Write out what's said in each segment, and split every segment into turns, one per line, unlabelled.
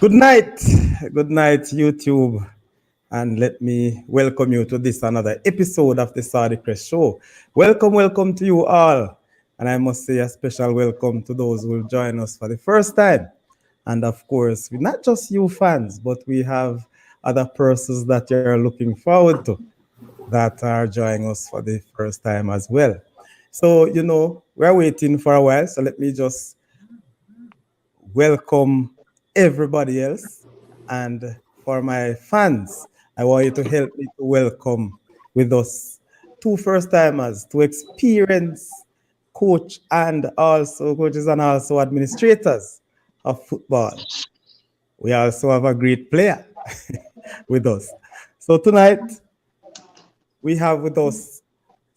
Good night, YouTube, and let me welcome you to this another episode of the Saudichress show. Welcome to you all, and I must say a special welcome to those who will join us for the first time. And of course, we're not just you fans, but we have other persons that you're looking forward to that are joining us for the first time as well. So, we're waiting for a while, so let me just welcome everybody else. And for my fans, I want you to help me to welcome with us two first timers to experience coaches and also administrators of football. We also have a great player with us. So tonight we have with us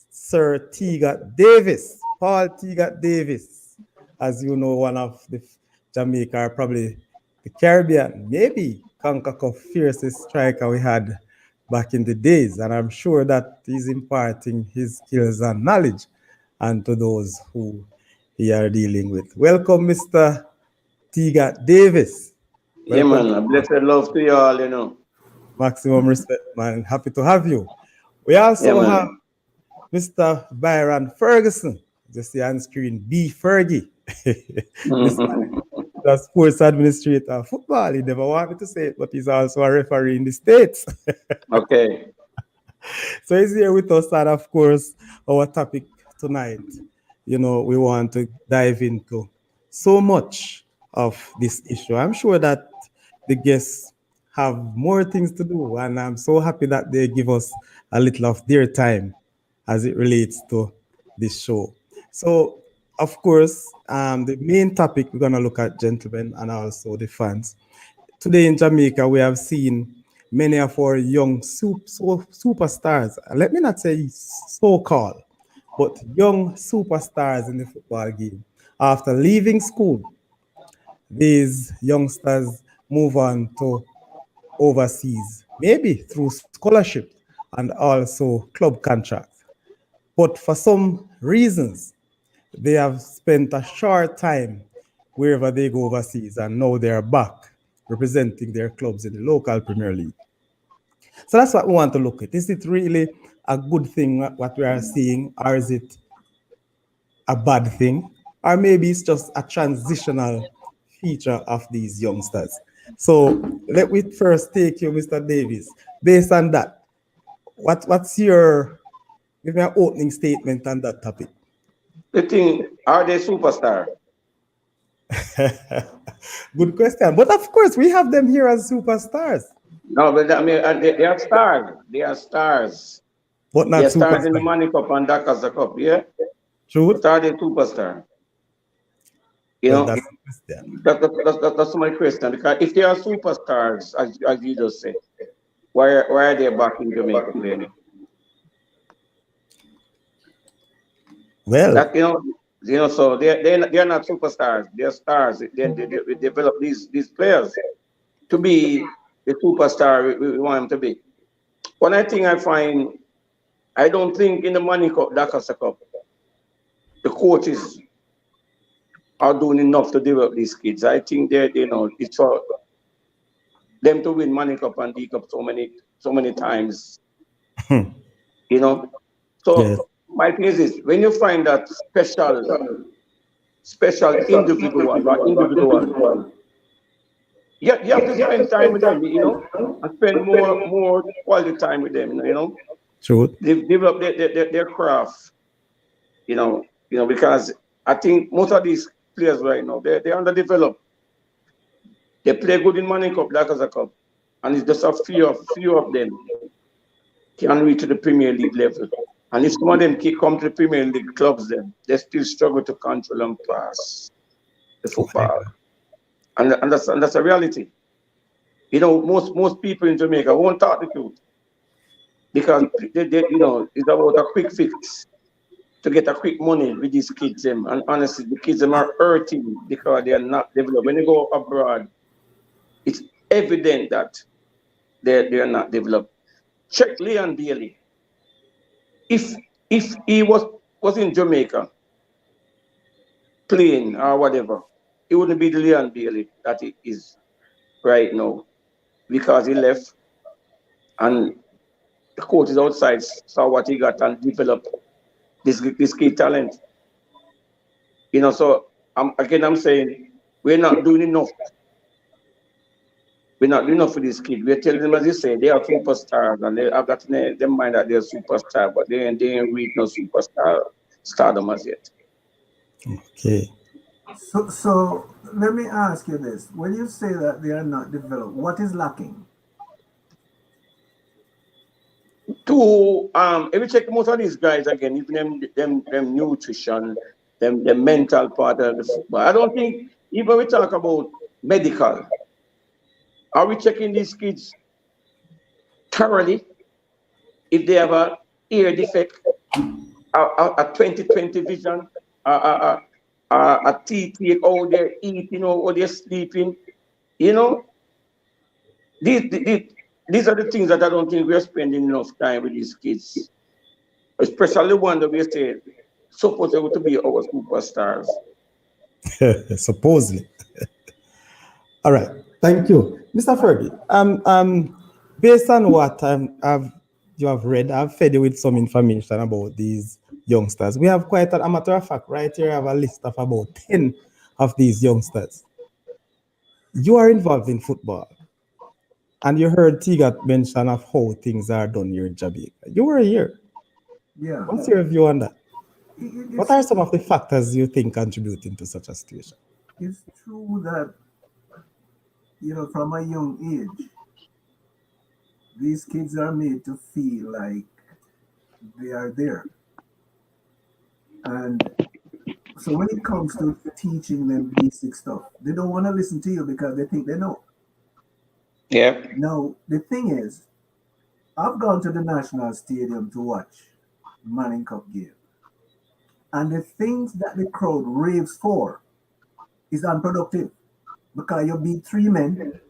Sir Tegat Davis, Paul Tegat Davis, as you know, one of the Jamaica, or probably the Caribbean, maybe CONCACAF fiercest striker we had back in the days. And I'm sure that he's imparting his skills and knowledge and to those who he are dealing with. Welcome, Mr. Tegat Davis.
Yeah,
Welcome.
man. Blessed love to you all.
Maximum respect, man. Happy to have you. We
Yeah,
also have
man.
Mr. Byron Ferguson. Just see on screen, B. Fergie. This the sports administrator of football. He never wanted to say it, but he's also a referee in the States.
Okay.
So he's here with us, and of course, our topic tonight, we want to dive into so much of this issue. I'm sure that the guests have more things to do, and I'm so happy that they give us a little of their time as it relates to this show. So, of course, the main topic we're going to look at, gentlemen, and also the fans. Today in Jamaica, we have seen many of our young superstars. Let me not say so-called, but young superstars in the football game. After leaving school, these youngsters move on to overseas, maybe through scholarship and also club contracts. But for some reasons, they have spent a short time wherever they go overseas, and now they're back representing their clubs in the local Premier League. So that's what we want to look at. Is it really a good thing what we are seeing, or is it a bad thing? Or maybe it's just a transitional feature of these youngsters. So let me first take you, Mr. Davis. Based on that, what's your give me an opening statement on that topic?
The thing, are they superstar?
Good question. But of course, we have them here as superstars,
No, but I mean, they are stars. They are stars.
but
They
not
are stars in the
superstars.
Money Cup and Dakar Cup, yeah?
Truth?
But are they superstar? You
Well,
know,
that's the question.
that's my question. Because if they are superstars, as you just said, why are they back in Jamaica playing?
Well,
That so they're not superstars. They're stars. They develop these players to be the superstar we want them to be. One thing I find, I don't think in the Money Cup, Dakar Cup, the coaches are doing enough to develop these kids. I think it's for them to win Money Cup and D Cup so many times. You know,
yes.
so my thing is this: when you find that special individual, you have to spend time with them, and spend more quality time with them.
Truth.
They've developed their craft, because I think most of these players right now, they're underdeveloped. They play good in Money Cup, like as a cup, and it's just a few of them can reach to the Premier League level. And if some of them come to the Premier League clubs, then they still struggle to control and pass the
Oh my
football,
God.
and that's a reality. Most people in Jamaica won't talk the truth because it's about a quick fix to get a quick money with these kids. And honestly, the kids them are hurting because they are not developed. When they go abroad, it's evident that they are not developed. Check Leon Bailey. If he was in Jamaica playing or whatever, it wouldn't be the Leon Bailey that he is right now because he left and the coach is outside, saw what he got and developed this key talent. So I'm saying we're not doing enough. We're not doing enough for these kids. We're telling them, as you say, they are superstars and they have that in their mind that they're superstar, but they ain't reach no superstar stardom as yet.
Okay.
So let me ask you this: when you say that they are not developed, what is lacking?
If you check most of these guys again, even them nutrition, them mental part of the football. I don't think even we talk about medical, are we checking these kids thoroughly if they have a ear defect, a 20/20 vision, a teeth, how they're eating, how they're sleeping, you know? These are the things that I don't think we're spending enough time with these kids, especially one that we say supposed to be our superstars.
Supposedly. All right. Thank you, Mr. Fergie. Based on what you have read, I've fed you with some information about these youngsters. We have quite a matter of fact, right here, I have a list of about 10 of these youngsters. You are involved in football, and you heard Tegat mention of how things are done here in Jamaica. You were here.
Yeah,
What's your view on that? What
it's
are some of the factors you think contributing to such a situation?
it's true that from a young age, these kids are made to feel like they are there, and so when it comes to teaching them basic stuff, they don't want to listen to you because they think they know.
Yeah.
Now the thing is, I've gone to the national stadium to watch Manning Cup game, and the things that the crowd raves for is unproductive because you beat three men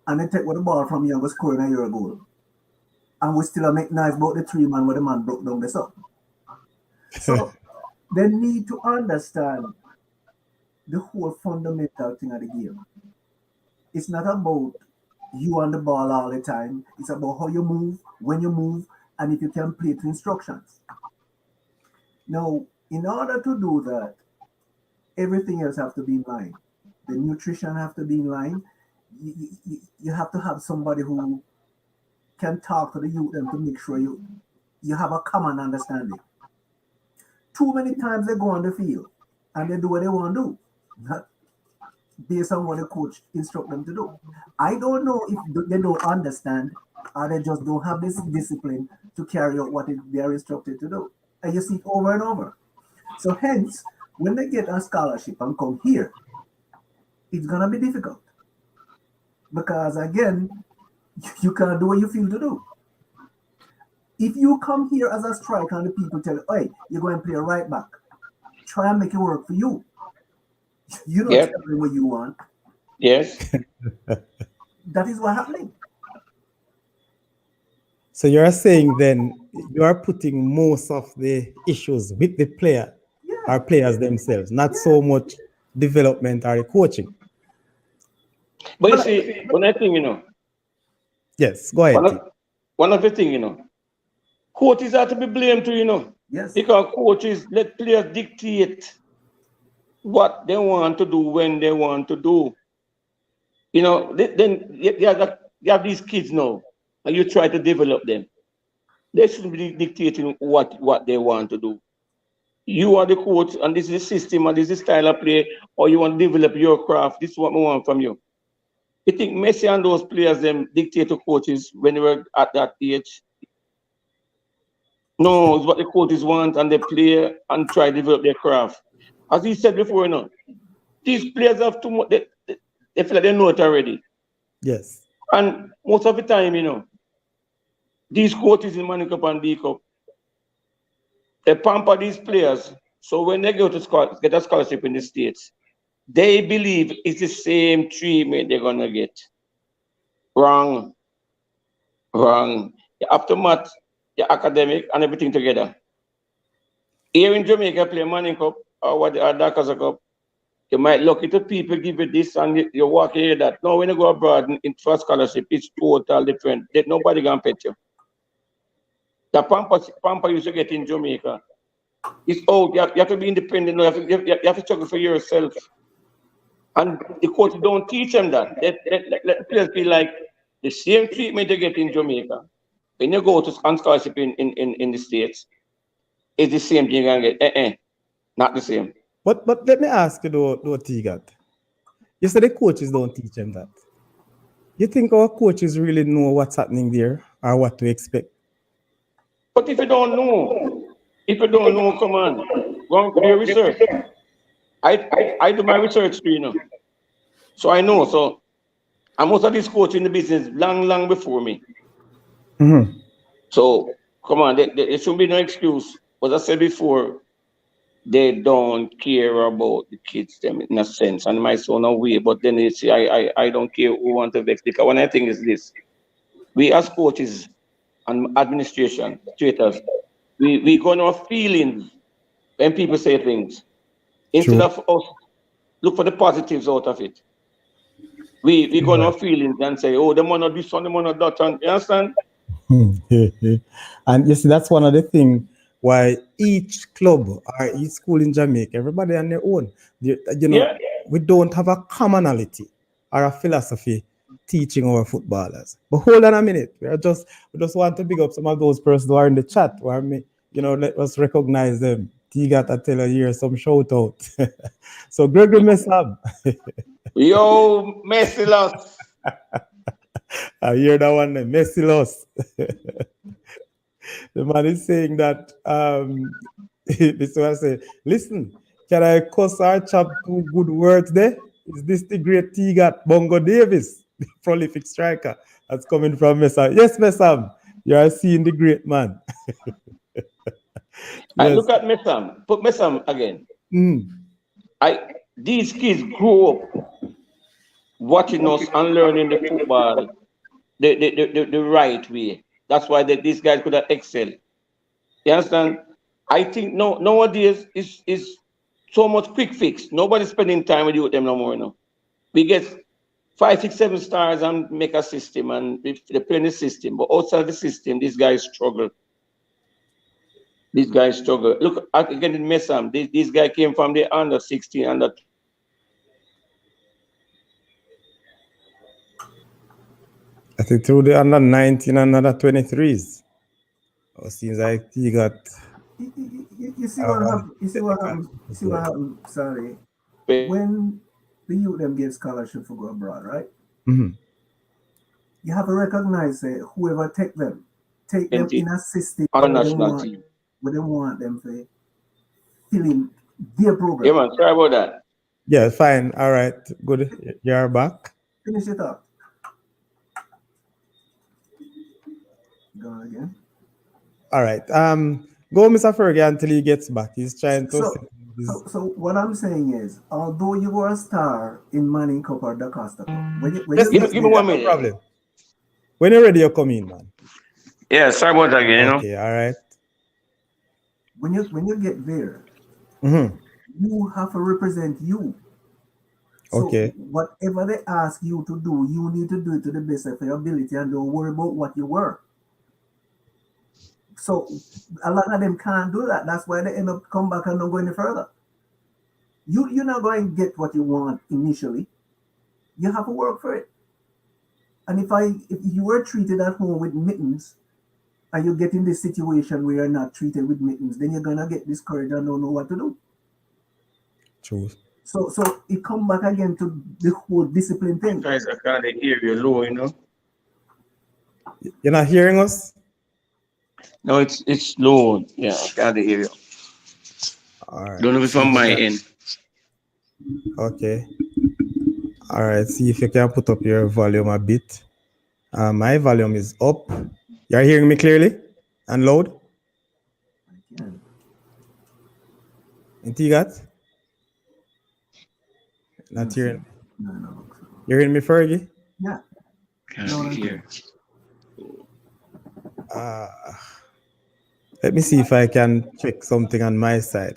and they take with the ball from you and go scoring a year goal. And we still make nice about the three man where the man broke down this up. So they need to understand the whole fundamental thing of the game. It's not about you on the ball all the time. It's about how you move, when you move, and if you can play to instructions. Now, in order to do that, everything else have to be in line. The nutrition have to be in line. You have to have somebody who can talk to the youth and to make sure you have a common understanding. Too many times they go on the field and they do what they want to do, not based on what the coach instruct them to do. I don't know if they don't understand or they just don't have this discipline to carry out what they are instructed to do. And you see it over and over. So hence, when they get a scholarship and come here, it's gonna be difficult. Because again, you can't do what you feel to do. If you come here as a striker and the people tell you, hey, you're going to play a right back, try and make it work for you. You don't
Yep.
tell them what you want.
Yes.
That is what's happening.
So you're saying then you are putting most of the issues with the player
Yeah.
or players themselves, not so much development or coaching.
But you see, one of the thing,
Yes, go ahead.
one of, one of the thing, coaches are to be blamed too,
Yes.
because coaches let players dictate what they want to do when they want to do. Then you have these kids now, and you try to develop them. They shouldn't be dictating what they want to do. You are the coach, and this is the system, and this is the style of play, or you want to develop your craft. This is what we want from you. You think Messi and those players them dictate to coaches when they were at that age? No, it's what the coaches want, and they play and try to develop their craft. As he said before, these players have too much. They feel like they know it already,
Yes.
and most of the time, these coaches in Manning Cup and D Cup, they pamper these players. So when they go to get a scholarship in the States, they believe it's the same treatment they're gonna get. Wrong, wrong. You have to match your academic and everything together. Here in Jamaica, play Manning Cup or what the Dakar Cup. You might look at the people give you this and you walk here that. No, when you go abroad in for scholarship, it's total different. Nobody can pet you. The pamper you should get in Jamaica. It's old. You have to be independent. You have to struggle for yourself. And the coach don't teach them that. Let players feel like the same treatment they get in Jamaica. When you go to on scholarship in the States, it's the same thing you can get. Not the same.
But let me ask you though, Tegat. You said the coaches don't teach them that. You think our coaches really know what's happening there or what to expect?
But if you don't know, come on, go and do your research. I do my research too, you know. So I know. So and most of these coaches in the business long before me.
Mm-hmm.
So come on, there should be no excuse. As I said before, they don't care about the kids them in a sense, and my son away. But then they say I don't care who want to vex. Because one I think is this: we as coaches and administration, traitors, we go on our feelings when people say things. Instead of us look for the positives out of it. We go on our feelings and say, oh, the man of this one, the man of that one. You understand?
And you see, that's one of the things why each club or each school in Jamaica, everybody on their own. We don't have a commonality or a philosophy teaching our footballers. But hold on a minute. We just want to big up some of those persons who are in the chat. Let us recognize them. Tegat, I tell you here some shout out. So Gregory Messam.
Yo, Merciless.
I hear that one, Merciless. The man is saying that this one say, listen, can I cuss our chap 2 good words there? Is this the great Tegat Bongo Davis, the prolific striker that's coming from Messam? Yes, Messam, you are seeing the great man.
I look at Messam, put Messam again. These kids grew up watching us and learning the football the right way. That's why these guys could have excelled. You understand? I think nowadays is so much quick fix. Nobody's spending time with them no more. No, we get 5, 6, 7 stars and make a system and they play in the system. But outside the system, these guys struggle. Look again in Messam. This guy came from the under 16, under.
I think through the under 19 and under 23s. Oh, seems like he got.
You see what happened? You see what happened? Sorry. When the youth them get scholarship for go abroad, right?
Mm-hmm.
You have to recognize whoever take them in a system
on a national team.
We don't want them to fill in their program.
Yeah, man. Sorry about that.
Yeah, fine. All right. Good. You're back.
Finish it up. Go again.
All right. Go, Mr. Fergie, until he gets back. He's trying to.
So what I'm saying is, although you were a star in Manning Cup or the Costa Cup,
give me 1 minute.
Problem. When you're ready, you come in, man.
Yeah, sorry about that again.
Okay, all right.
When you get there,
mm-hmm.
you have to represent you. So
okay.
Whatever they ask you to do, you need to do it to the best of your ability and don't worry about what you were. So a lot of them can't do that. That's why they end up come back and don't go any further. You're not going to get what you want initially. You have to work for it. And if you were treated at home with mittens, and you get in this situation where you're not treated with mittens, then you're gonna get discouraged and don't know what to do.
True.
So it come back again to the whole discipline thing.
Guys, I can't hear you low, you know.
You're not hearing us?
No, it's low. Yeah, I can't hear you.
All right.
Don't know if it's from my end.
Okay. All right. See if you can put up your volume a bit. My volume is up. You're hearing me clearly and loud?
I can.
In Tegat? Not hearing.
No.
You're hearing me, Fergie?
Yeah.
Can't hear.
Let me see if I can check something on my side.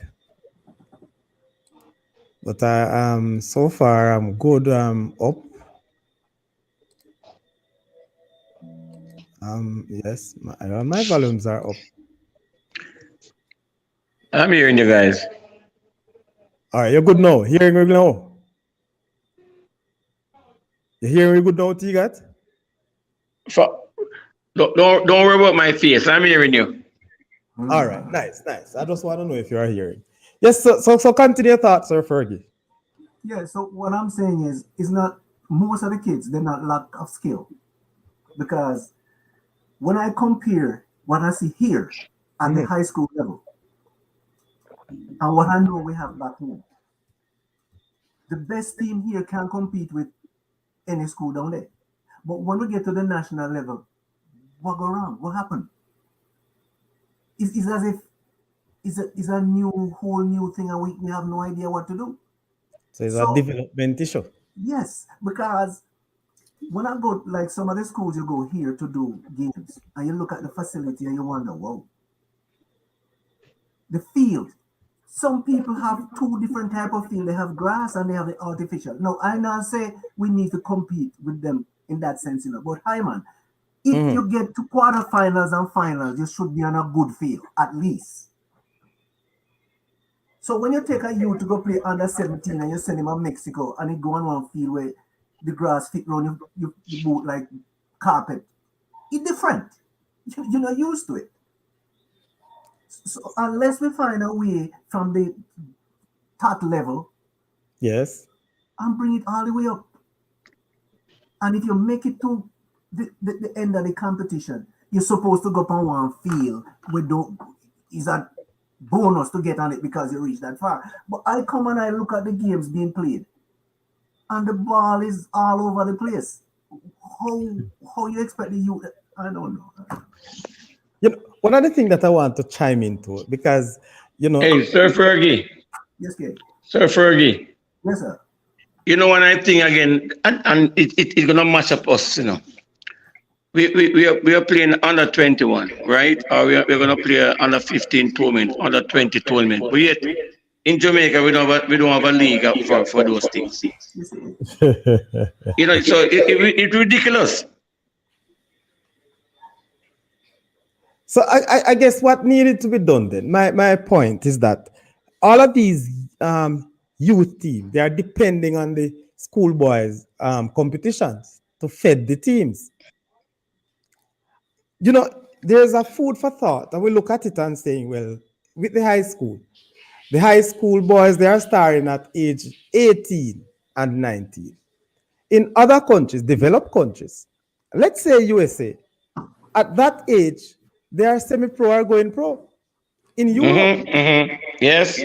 But I so far I'm good. Up. Yes, my volumes are up.
I'm hearing you guys.
All right, you're good now. Hearing me now. You hearing me good now, Tegat?
Don't worry about my face. I'm hearing you.
All right, nice. I just want to know if you are hearing. Yes, so continue your thoughts, Sir Fergie.
Yeah, so what I'm saying is, it's not most of the kids, they're not lack of skill. Because when I compare what I see here at the high school level and what I know we have back home, the best team here can compete with any school down there. But when we get to the national level, what go wrong? What happened? It's as if it's a whole new thing, and we have no idea what to do.
So it's a
So
development issue.
yes, because when I go like some of the schools you go here to do games, and you look at the facility and you wonder, whoa, the field. Some people have two different type of field. They have grass and they have the artificial. No, I not say we need to compete with them in that sense, But hi man, if you get to quarterfinals and finals, you should be on a good field, at least. So when you take a youth to go play under 17 and you send him to Mexico and he go on one field where the grass fit around you boot like carpet, it's different. You're not used to it. So unless we find a way from the top level,
yes,
and bring it all the way up. And if you make it to the end of the competition, you're supposed to go up on one field with is a bonus to get on it because you reach that far. But I come and I look at the games being played, and the ball is all over the place. How you expect the youth? I don't know.
One other thing that I want to chime into, because
Hey, Sir Fergie.
Yes, Kay.
Sir Fergie.
Yes, sir.
When I think again, and it's gonna match up us, We are playing under 21, right? Or we're gonna play under 15 tournament, under 20 tournament. But yet in Jamaica we don't have a league up for those things. So it's ridiculous.
So I guess what needed to be done then, my point is that all of these youth teams, they are depending on the schoolboys competitions to feed the teams. There's a food for thought, and we look at it and saying, well, with the high school boys, they are starting at age 18 and 19. In other countries, developed countries, let's say USA, at that age, they are semi-pro or going pro. In Europe.
Yes.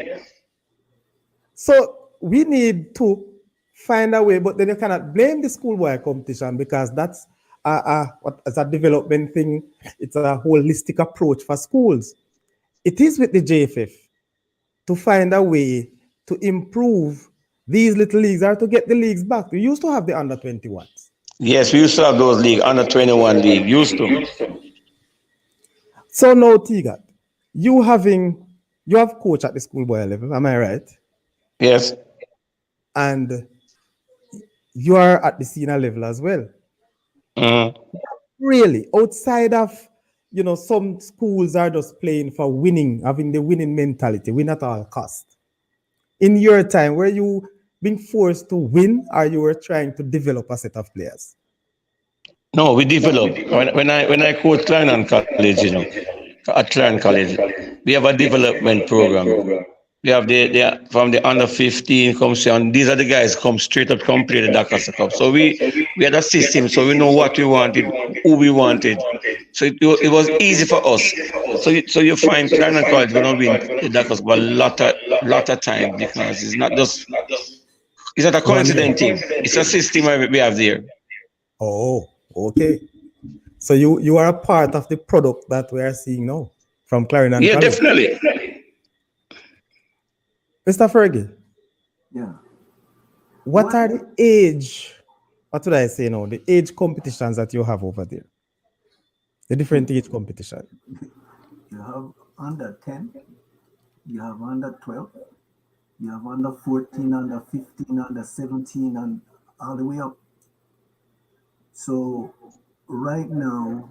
So we need to find a way, but then you cannot blame the schoolboy competition because that's as a development thing. It's a holistic approach for schools. It is with the JFF to find a way to improve these little leagues or to get the leagues back. We used to have the under 21s.
Yes, we used to have those league, under 21 league, used to.
So now, Tegat, you have coach at the schoolboy level, am I right?
Yes.
And you are at the senior level as well. Really, outside of some schools are just playing for winning, having the winning mentality, win at all cost. In your time, were you being forced to win, or you were trying to develop a set of players?
No, we develop. When I coach Clarendon College, at Clarendon College, we have a development program. We have from the under 15 comes on. These are the guys come straight up come play the Dakar Cup. So we had a system, so we know what we wanted, who we wanted. So it was easy for us. So you find Clarendon College gonna win the Dakar Cup a lot of time because it's not a coincident thing. It's a system we have there.
Oh, okay. So you are a part of the product that we are seeing now from Clarendon College.
Yeah, definitely.
Mr. Fergie.
Yeah.
What are the age, what would I say now, the age competitions that you have over there? The different age competition.
You have under 10, you have under 12, You have under 14, under 15, under 17, and all the way up. So right now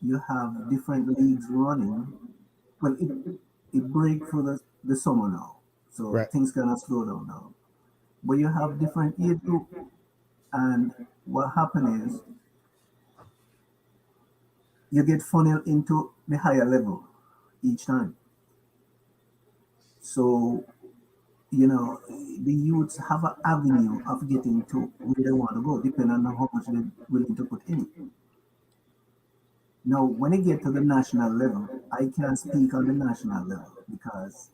you have different leagues running. Well, it break for the summer now, so
Right.
things kind of slow down now. But you have different age group, and what happens is you get funneled into the higher level each time. So the youths have an avenue of getting to where they want to go, depending on how much they're willing to put in. Now, when you get to the national level, I can't speak on the national level because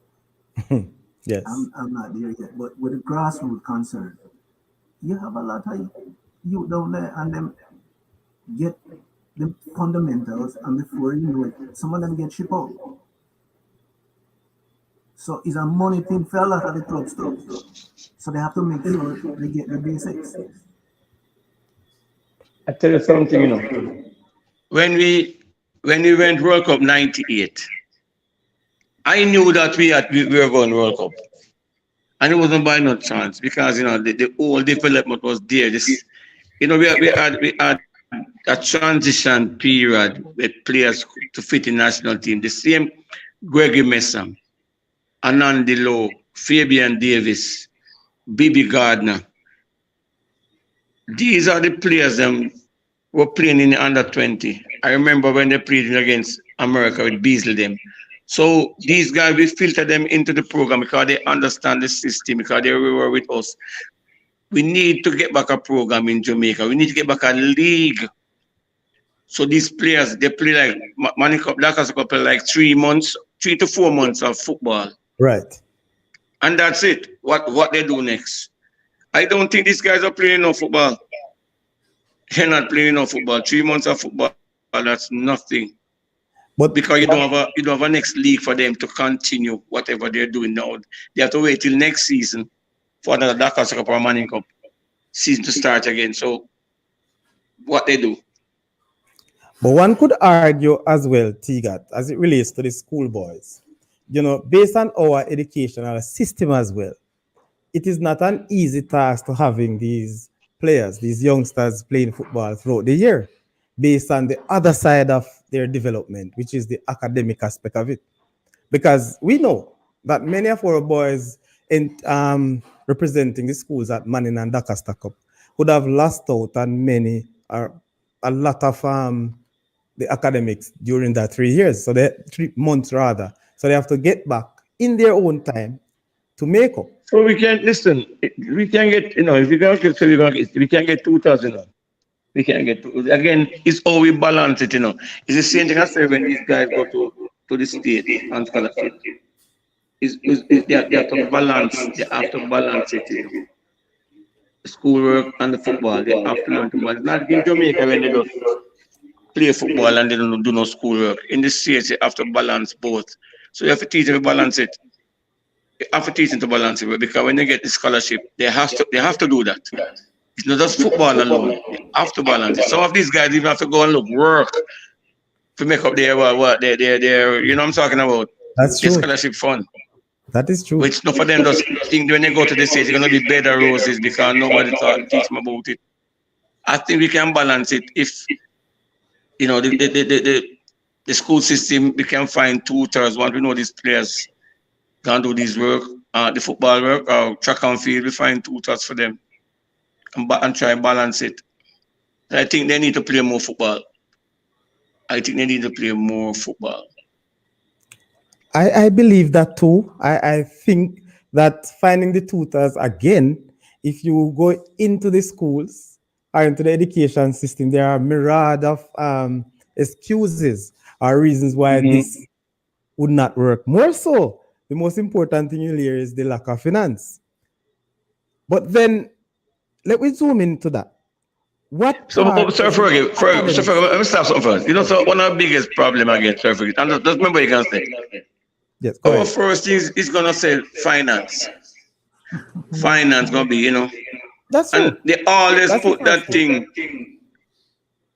Yes.
I'm not there yet. But with the grassroots concern, you have a lot of youth down there, and them get the fundamentals, and before you know it, some of them get shipped out. So it's a money thing for a lot of the clubs too. So they have to make sure they get the basics.
I tell you something, when we went World Cup '98, I knew that we were going World Cup, and it wasn't by no chance because the whole development was there. This we had a transition period with players to fit in national team. The same Gregory Messam, Anandi Lowe, Fabian Davis, Bibi Gardner. These are the players them were playing in the under 20. I remember when they played against America with Beasley them. So these guys, we filter them into the program because they understand the system, because they were with us. We need to get back a program in Jamaica. We need to get back a league. So these players, they play like Money Cup, Black Cup play like 3 months, 3 to 4 months of football.
Right.
And that's it. What they do next. I don't think these guys are playing no football. They're not playing no football. 3 months of football, that's nothing.
But
Because you don't have a next league for them to continue whatever they're doing now. They have to wait till next season for another Dakar Cup or Manning Cup season to start again. So what they do.
But one could argue as well, Tegat, as it relates to the schoolboys, based on our educational system as well, it is not an easy task to having these players, these youngsters playing football throughout the year, based on the other side of their development, which is the academic aspect of it. Because we know that many of our boys in representing the schools at Manning and Dakar Cup would have lost out on many or a lot of the academics during that 3 years, so 3 months rather. So they have to get back in their own time to make up.
So we can listen. We can get if we're gonna get, so we're gonna get, we can get 2,000. We can get again. It's how we balance it. It's the same thing I say when these guys go to the state and scholarship. They have to balance. They have to balance it. The schoolwork and the football. They have to learn to balance. Not in Jamaica when they just play football and they don't do no schoolwork. In the States, you have to balance both. So you have to teach them to balance it. You have to teach them to balance it because when they get the scholarship, they have to do that. It's not just football alone. They have to balance it. Some of these guys even have to go and look work to make up their what their you know what I'm talking about.
That's
The
true.
scholarship fund.
That is true.
Which not for them just think when they go to the States, it's gonna be bed of roses because nobody teach them about it. I think we can balance it if the school system, we can find tutors once we know these players can do this work, the football work or track and field, we find tutors for them and try and balance it. I think they need to play more football.
I believe that too. I think that finding the tutors again, if you go into the schools or into the education system, there are a myriad of excuses or reasons why this would not work. More so, the most important thing you hear is the lack of finance. But then, let me zoom into that. What
So,
part
Sir
of the
Fergie,
academics-
let me stop something first. So one of the biggest problem again, Sir Fergie, and just remember you can say,
Yes, go
our
ahead.
first is gonna say finance. Finance gonna be,
That's
and
true.
they always
That's the
put
first
that thing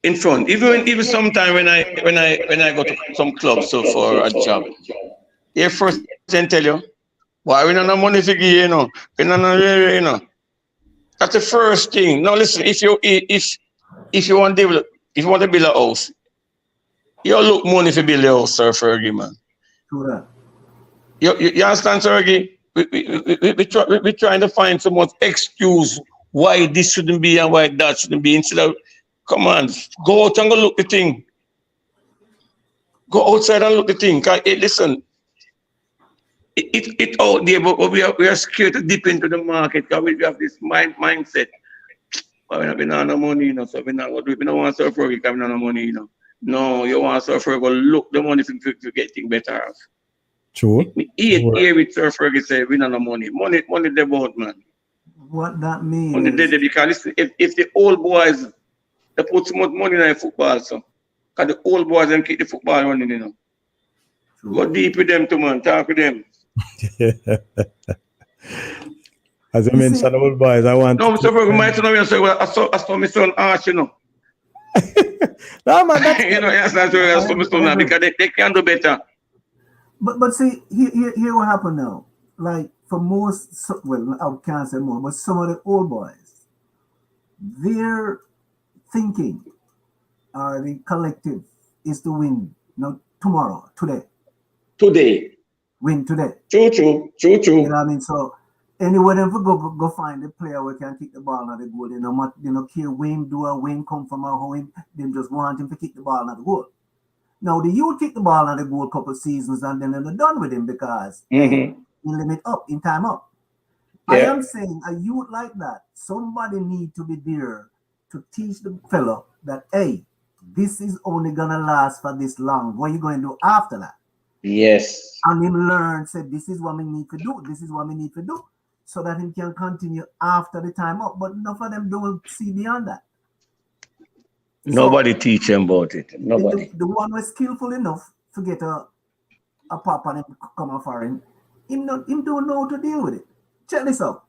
in front. Even sometime when I go to some clubs so for a job, they first then tell you, what Why we not no money to give, you know? We not no, you know. That's the first thing. Now listen, if you want to develop, if you want to build a house, you look money for build a house, Sir Fergie, man.
True that.
You understand, Sergey? We trying to find some more excuse why this shouldn't be and why that shouldn't be. Instead of, come on, go out and go look the thing. Go outside and look the thing. Listen, it out there, but we are scared to dip into the market because we have this mindset. But we don't have no money, you know, so we don't want to suffer because we don't have no money, you know. No, you want to suffer, go look the money to get things better off.
True.
Here with Sir Ferguson say we don't have money. Money they bought, man.
What that means
Money they because listen, if the old boys they put so much money in the football, so because the old boys them keep the football running, you know.
True.
Go deep with them too, man. Talk with them.
As you mentioned, old boys, I want.
No, Mr. Ferguson might know. So I saw my son Arch, you know.
No, man, that's
You know, yes, that's where I saw my son now because they can do better.
But see, here what happened now. Like for most, well, I can't say more, but some of the old boys, their thinking or the collective is to win, not tomorrow, today.
Today.
Win today.
True.
You know what I mean? So anywhere them go find the player who can kick the ball at the goal. You know, care Wayne do or Wayne come from how him, them just want him to kick the ball at the goal. Now the youth kick the ball at the goal a couple of seasons and then they're done with him because in limit up, in time up. Yeah. I am saying a youth like that, somebody need to be there to teach the fellow that, hey, this is only gonna last for this long. What are you going to do after that?
Yes.
And him learn, said, this is what we need to do. This is what we need to do. So that he can continue after the time up. But enough of them don't see beyond that.
Nobody teach him about it. Nobody.
The one was skillful enough to get a pop and him come off for him don't know how to deal with it. Check this out.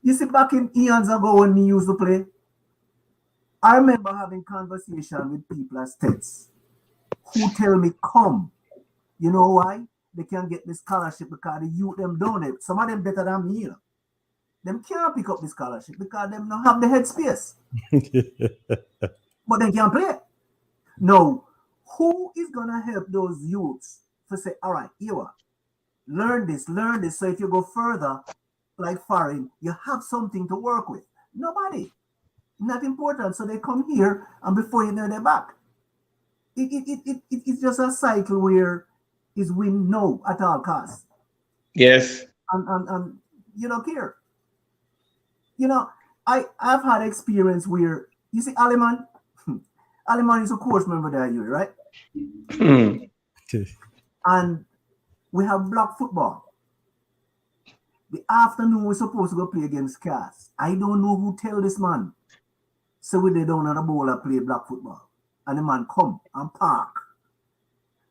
You see, back in eons ago when we used to play, I remember having conversation with people at States who tell me, come. You know why? They can't get the scholarship because the youth them don't it. Some of them better than me. You know? Them can't pick up the scholarship because them don't have the headspace. But they can't play. Now, who is gonna help those youths to say, all right, you are learn this. So if you go further, like foreign, you have something to work with. Nobody. Not important. So they come here and before you know they're back. It's just a cycle where is win no at all costs.
Yes.
And you don't care. You know, I've had experience where you see Aleman. Aleman is a course member that year, right? And we have block football. The afternoon we're supposed to go play against Cass. I don't know who tell this man. So we lay down on the ball and play block football. And the man come and park.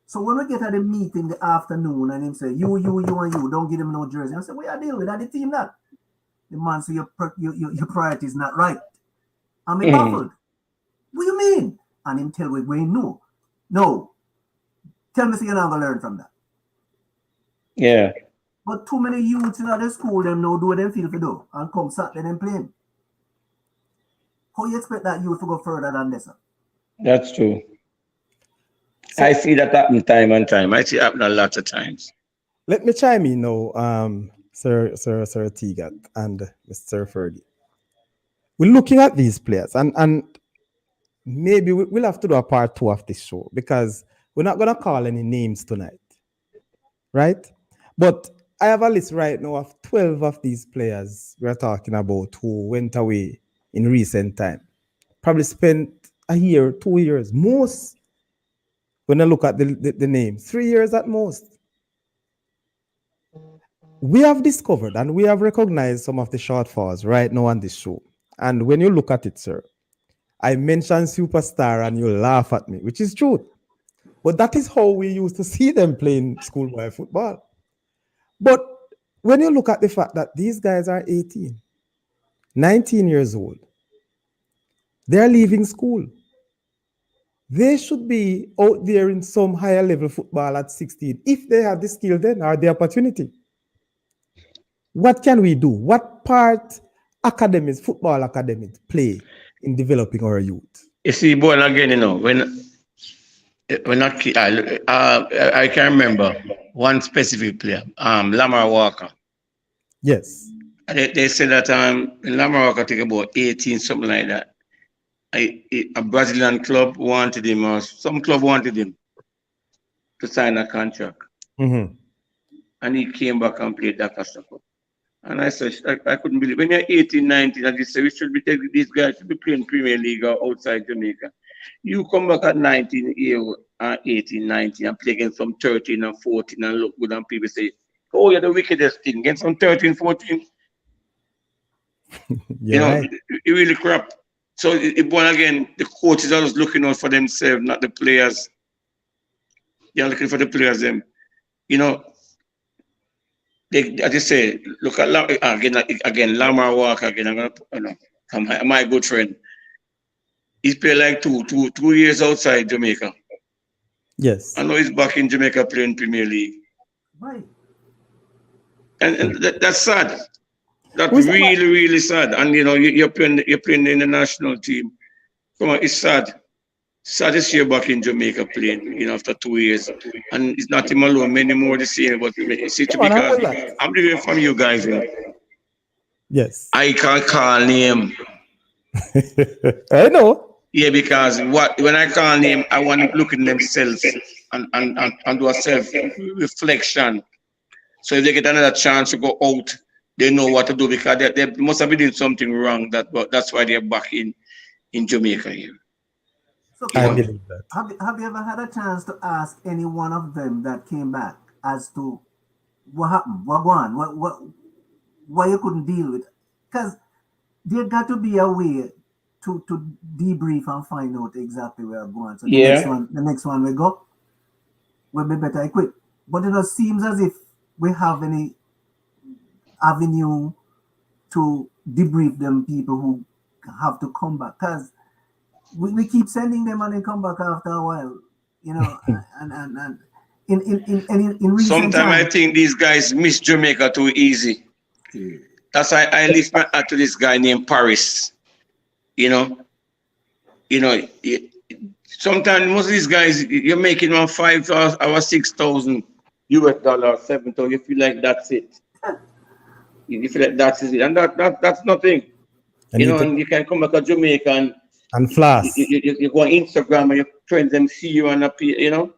So when we get at the meeting in the afternoon and him say, you, and you, don't give him no jersey. I say, what are you dealing with? That the team that? The man say, your priority is not right. I'm baffled. What do you mean? And him tell we no. No. Tell me so you're not going to learn from that.
Yeah.
But too many youths in the school, them know do what them feel to do. And come Saturday and playing. How you expect that youth to go further than this?
That's true. I see that happen time and time. I see it happen a lot of times.
Let me chime in now, Sir Tegat and Mr. Fergie. We're looking at these players, and maybe we'll have to do a part 2 of this show because we're not going to call any names tonight, right? But I have a list right now of 12 of these players we're talking about who went away in recent time. Probably spent a year, 2 years, most. When I look at the name, 3 years at most. We have discovered and we have recognized some of the shortfalls right now on this show. And when you look at it, sir, I mentioned superstar and you laugh at me, which is true. But that is how we used to see them playing schoolboy football. But when you look at the fact that these guys are 18, 19 years old, they're leaving school. They should be out there in some higher level football at 16 if they have the skill then or the opportunity. What can we do? What part academies, football academies, play in developing our youth?
You see, born again, when I can remember one specific player, Lamar Walker.
Yes.
They said that Lamar Walker take about 18, something like that. A Brazilian club wanted him, or some club wanted him to sign a contract.
Mm-hmm.
And he came back and played that stuff. And I said, I couldn't believe when you're 18, 19, and you say we should be taking these guys should be playing Premier League or outside Jamaica. You come back at 19, 18, 19 and play against some 13 and 14 and look good, and people say, oh, you're the wickedest thing. Against some 13, 14.
Right.
It really crap. So born again, the coaches are just looking out for themselves, not the players. They're looking for the players, them. They, as you say, look at again, Lamar Walker again. I'm gonna, my good friend. He's played like two years outside Jamaica.
Yes.
I know he's back in Jamaica playing Premier League.
Right.
And that's sad. That's really, really sad. And you're playing in the national team. Come on, it's sad. Sad to see you back in Jamaica playing, after 2 years. And it's not him alone, many more this year. But see, because I'm living from you guys.
Yes.
I can't call name.
I know.
Yeah, because when I call name, I want to look at themselves and do a self-reflection. So if they get another chance to go out, they know what to do, because they must have been doing something wrong. That's why they're back in Jamaica here.
So,
I believe that.
Have you ever had a chance to ask any one of them that came back as to what happened, what went on, why you couldn't deal with it? Because there got to be a way to debrief and find out exactly where I'm going. So the next one we go, we'll be better equipped. But it just seems as if we have any avenue to debrief them people who have to come back, because we keep sending them and they come back after a while, and in recent
sometimes I think these guys miss Jamaica too easy. That's why I lift my hat to this guy named Paris. Sometimes most of these guys, you're making around 5,000 or 6,000 US dollars, 7,000. You feel like that's it. You feel like that's it, and that's nothing. And you can come back to Jamaica and
flash.
You go on Instagram and your friends them see you and appear,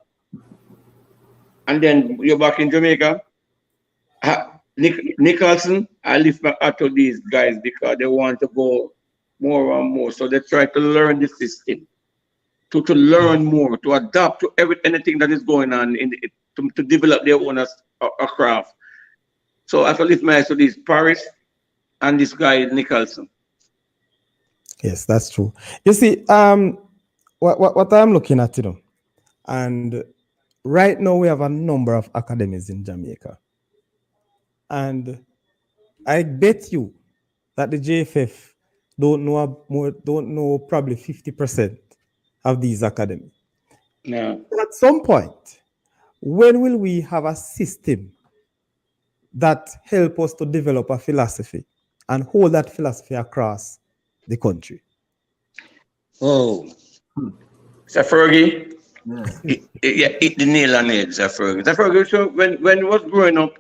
and then you're back in Jamaica. Nicholson, I lift my hat to these guys because they want to go more and more. So they try to learn the system, to learn more, to adapt to anything that is going on to develop their own a craft. So I lift my hat to these Paris and this guy Nicholson.
Yes, that's true. You see, what I'm looking at, and right now we have a number of academies in Jamaica. And I bet you that the JFF don't know probably 50% of these academies.
Yeah.
At some point, when will we have a system that help us to develop a philosophy and hold that philosophy across the country?
Oh, Sir Fergie, hit the nail on the head, Sir Fergie. Sir Fergie, so when we was growing up,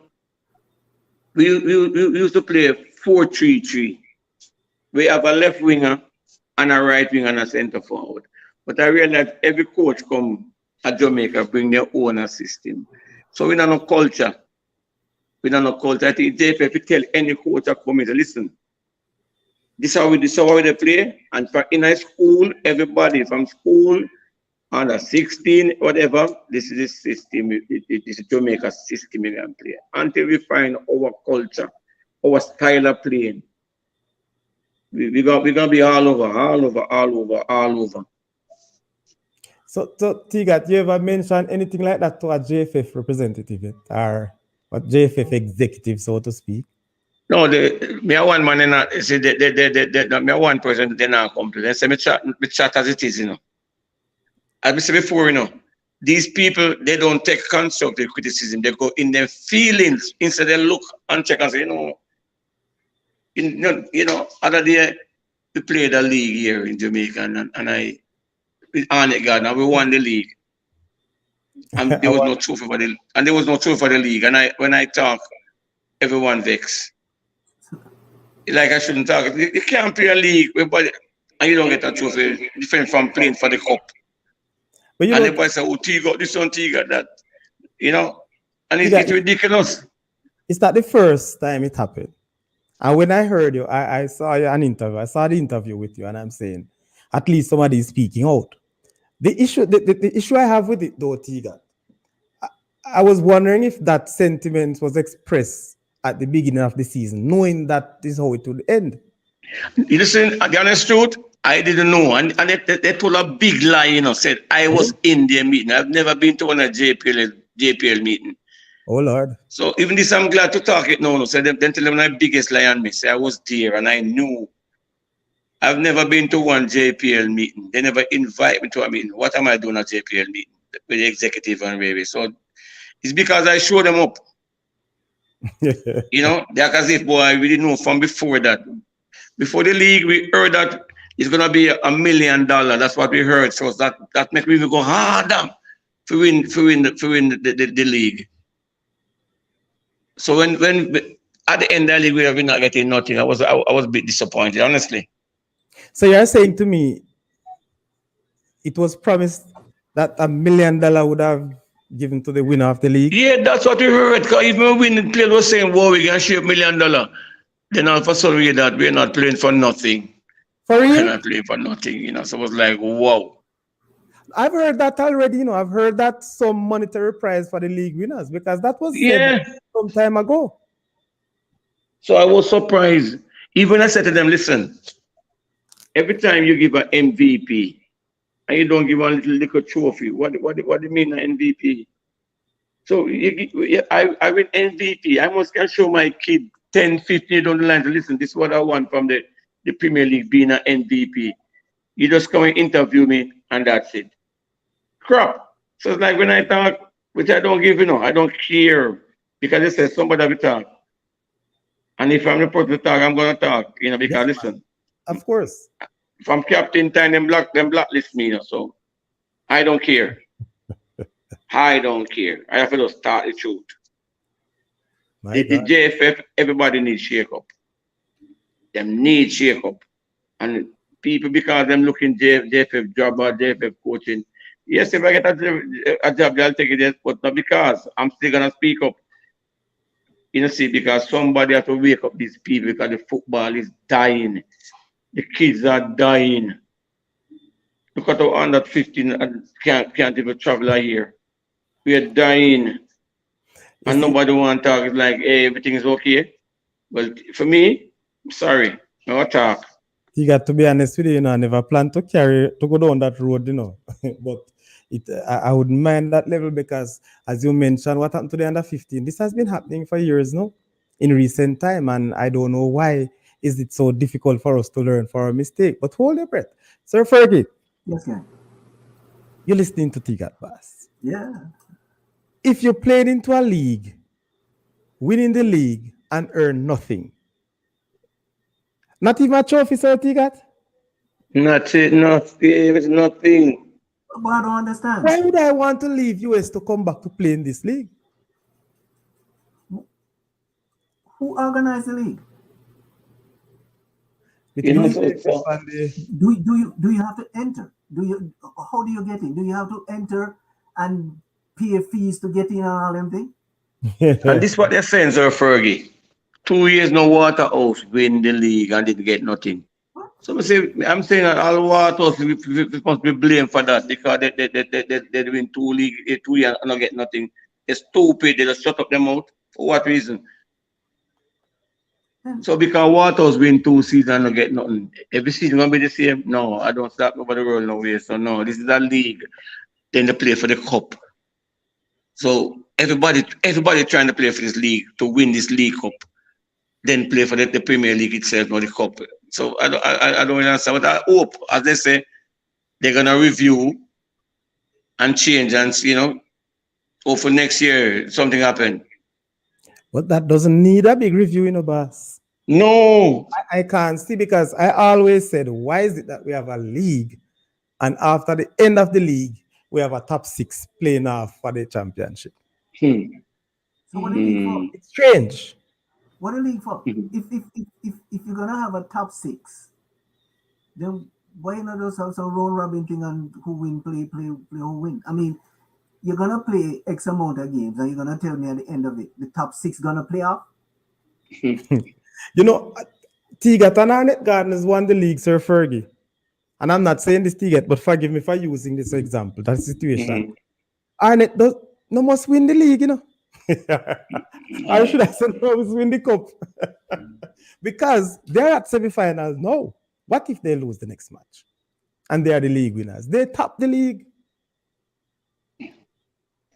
we used to play 4-3-3. We have a left winger and a right winger and a center forward. But I realized every coach come at Jamaica bring their own system. So we don't know culture. I think if you tell any coach that come in, listen, this is how we play. And for in a school, everybody from school, under 16, whatever, this is the system. It is Jamaica system we can play. Until we find our culture, our style of playing. We're gonna be all over.
So Tegat, you ever mentioned anything like that to a JFF representative yet? Or a JFF executive, so to speak?
No, me one man in me one person they not come to. They say me chat as it is, As I said before, these people, they don't take constructive criticism. They go in their feelings instead they look and check and say, other day we played a league here in Jamaica, and I with Arnett God, and we won the league. And there was no trophy for the league. And when I talk, everyone vex. Like I shouldn't talk. You can't play a league, and you don't get a trophy, different from playing for the cup. But and everybody say, "Oh, Tegat, this one, Tegat, that," and it's ridiculous.
It's not the first time it happened. And when I heard you, I saw an interview. I saw the interview with you, and I'm saying, at least somebody is speaking out. The issue I have with it, though, Tegat, I was wondering if that sentiment was expressed at the beginning of the season, knowing that this is how it would end.
You listen, the honest truth, I didn't know. And they told a big lie, said I was in their meeting. I've never been to one of JPL meeting.
Oh, Lord.
So even this, I'm glad to talk it now. So then tell them my biggest lie on me. Say I was there and I knew. I've never been to one JPL meeting. They never invite me to a meeting. What am I doing at JPL meeting with the executive and maybe? So it's because I showed them up. They're as if, boy, we didn't know from before that. Before the league, we heard that it's going to be $1 million. That's what we heard. So that makes me go, damn, to win the league. So when at the end of the league, we have been not getting nothing. I was a bit disappointed, honestly.
So you're saying to me, it was promised that $1 million would have given to the winner of the league?
Yeah, that's what we heard. Because even when the player was saying, "Whoa, we're gonna share $1 million," then all of a sudden we hear that we're not playing for nothing.
For real?
We're not playing for nothing, So it was like, wow.
I've heard that already, I've heard that some monetary prize for the league winners, because that was said some time ago.
So I was surprised. Even I said to them, listen, every time you give an MVP and you don't give a little trophy, what do you mean an MVP? So I win MVP. I must can show my kid 10, 15 down the line to listen, this is what I want from the Premier League being an MVP. You just come and interview me and that's it. Crap. So it's like when I talk, which I don't give, I don't care. Because it says somebody will talk. And if I'm supposed to talk, I'm going to talk, because listen.
Of course.
If I'm captain time, them blacklist me, so I don't care. I don't care. I have to just start the truth. The JFF, everybody needs shake up. Them need shake up. And people, because them looking JFF job or JFF coaching, yes, if I get a job, they'll take it, but not because I'm still going to speak up. See, because somebody has to wake up these people because the football is dying. The kids are dying. Look at the under 15 and can't even travel here. We are dying. And nobody want to talk. It's like, hey, everything is okay. Well, for me, I'm sorry. No talk.
You got to be honest with you, I never planned to go down that road, But I wouldn't mind that level because, as you mentioned, what happened to the under 15? This has been happening for years now, in recent time, and I don't know why is it so difficult for us to learn from our mistake. But hold your breath. Sir Fergie.
Yes, sir.
You're listening to Tegat Bass.
Yeah.
If you played into a league, winning the league, and earn nothing, not even a trophy, Sir Tegat?
Nothing.
But I don't understand.
Why would I want to leave US to come back to play in this league?
Who organized the league?
Do
you have to enter? How do you get in? Do you have to enter and pay fees to get in and all them things?
And this is what they're saying, Sir Fergie. 2 years no Waterhouse win the league and didn't get nothing. So I'm saying that all Waterhouse must be blamed for that because they win 2 years and not get nothing. They're stupid. They just shut up their mouth. For what reason? So because Waterhouse win 2 seasons and not get nothing, every season gonna be the same? No, I don't stop nobody world no way. So no, this is a league. Then they play for the cup. So everybody trying to play for this league to win this league cup, then play for the Premier League itself, not the cup. So I don't understand. But I hope, as they say, they're gonna review and change and hope for next year something happen.
But that doesn't need a big review, boss.
No.
I can't see, because I always said, why is it that we have a league and after the end of the league, we have a top 6 playing off for the championship?
Hmm.
So what the league for?
It's strange.
What the league for?
Mhm.
If you're gonna have a top 6, then why not just have some round robin thing and who win play who win? I mean, you're gonna play X amount of games and you're gonna tell me at the end of it the top 6 gonna play off?
You know, Tegat and Arnett Gardners won the league, Sir Fergie. And I'm not saying this Tegat, but forgive me for using this example, that situation. Arnett does no must win the league, you know. Or should I say no must win the cup? Because they're at semi-finals now. What if they lose the next match? And they are the league winners. They top the league.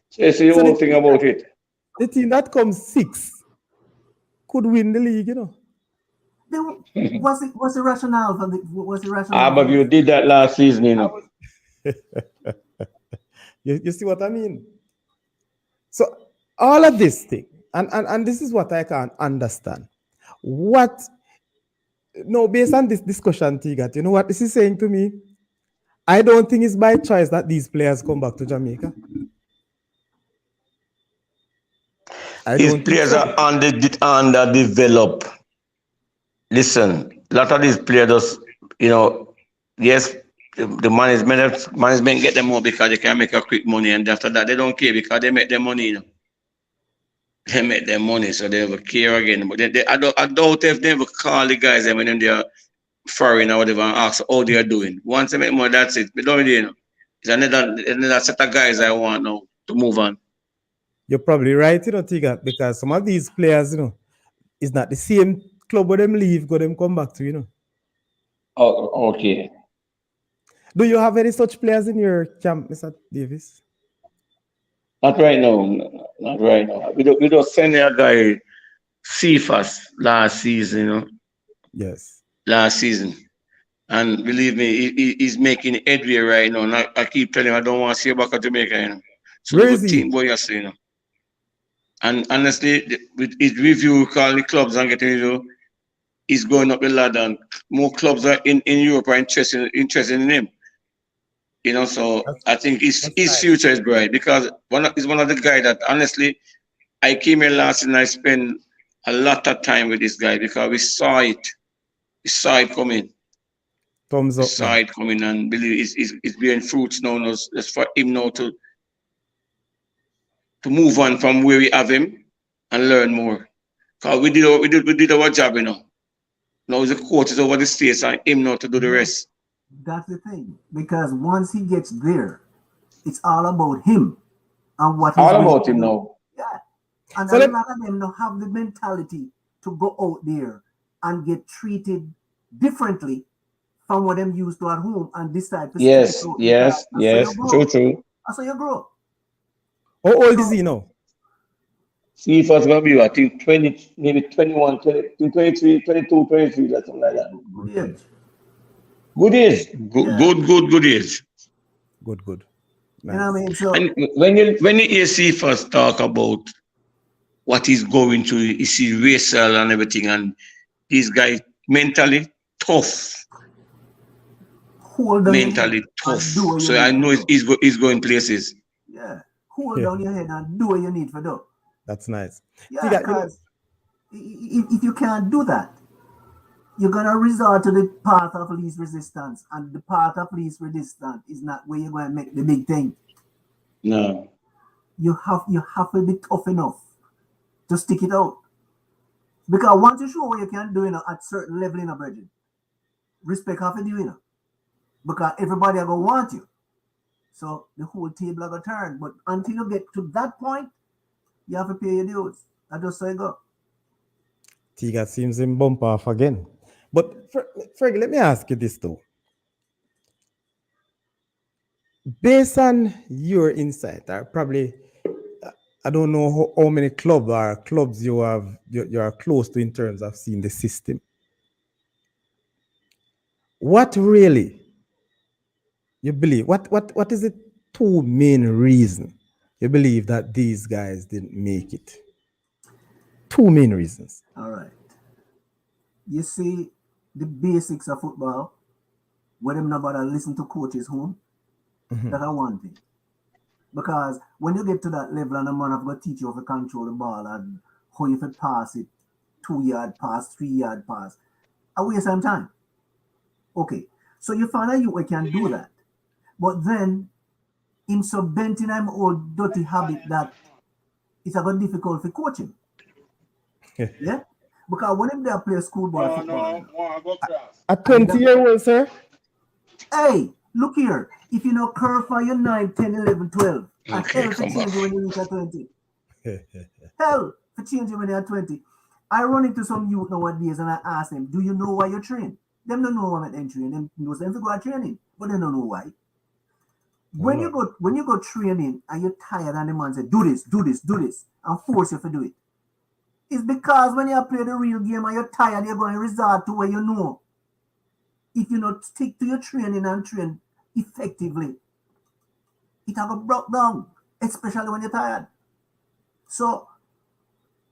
Say the whole thing about it.
The team that comes 6th could win the league, you know.
Then what's the rationale for what's the rationale?
But you did that last season, you know.
You see what I mean? So all of this thing, and this is what I can't understand. What, no, based on this discussion, Tegat, you know what this is saying to me? I don't think it's by choice that these players come back to Jamaica.
These players are underdeveloped. Listen, a lot of these players, you know, yes, the management get them more because they can make a quick money, and after that they don't care because they make their money, you know. They make their money, so they never care again. But I doubt if they ever call the guys when they're foreign or whatever and ask how they are doing. Once they make money, that's it. But don't you know? It's another set of guys I want now to move on.
You're probably right, you know, Tegat, because some of these players, you know, it's not the same club where them leave, go them come back to, you know.
Oh, okay.
Do you have any such players in your camp, Mr. Davis?
Not right now. Not right now. We don't send a guy Cephas last season, you know.
Yes.
Last season. And believe me, he's making headway right now. And I keep telling him I don't want to see you back at Jamaica, you know. So
Where
the
is he?
team boy, you know. And honestly, with his review, calling the clubs and getting review, he's going up the ladder. And more clubs are in Europe are interested in him. You know, so I think his future is bright because he's one of the guys that honestly, I came here last and I spent a lot of time with this guy because we saw it. We saw it coming.
Thumbs up.
We saw it coming, and believe it's bearing fruits now. It's for him now to move on from where we have him and learn more. Because we did our job, you know. Now the coach is over the states and him now to do the rest.
That's the thing. Because once he gets there, it's all about him and what he's
all about him now.
Yeah. And
So
a lot of them don't have the mentality to go out there and get treated differently from what them used to at home and decide to
Yes. True.
That's how you grow.
How old is he now?
See, first gonna be, I think 20, maybe 21, 23, 22, 23, something like that.
Good age.
Good age. Good age.
Good.
Nice. You know what I mean? So
and when you hear Cephas talk about what he's going through, you see Vassel and everything, and this guy mentally tough. Mentally tough. So I know he's going places.
Yeah. Hold down your head and do what you need for do.
That's nice.
Yeah, because if you can't do that, you're gonna resort to the path of least resistance, and the path of least resistance is not where you're gonna make the big thing.
No.
You have to be tough enough to stick it out. Because once you show what you can do, you know, at certain level in a virgin, respect have to do, you know. Because everybody are gonna want you. So the whole table are gonna turn. But until you get to that point, you have to pay your dues. That's just how you go.
Tegat seems in bump off again. But Fergie, let me ask you this though. Based on your insight, probably I don't know how many clubs you are close to in terms of seeing the system. What really you believe? What is the two main reasons you believe that these guys didn't make it? Two main reasons.
All right. You see the basics of football, where them nobody listen to coaches home. That are one thing. Because when you get to that level and a man have got to teach you how to control the ball and how you can pass it, 2-yard pass, 3-yard pass, a waste of time. Okay. So you find out you can do that. But then in sub bent in him old dirty habit that it's a bit difficult for coaching. Yeah? Because when they play schoolboy football.
A 20-year-old, sir?
Hey, look here. If you know curve for your 9, 10, 11, 12, and hell for change when you reach at 20. Hell for change when you're 20. I run into some youth nowadays and I ask them, do you know why you train? Them don't know why I'm train. Them knows them to go training, but they don't know why. When you go training and you're tired and the man say, do this, and force you to do it. It's because when you play the real game and you're tired, you're going to resort to where you know. If you not stick to your training and train effectively, it have a broke down, especially when you're tired. So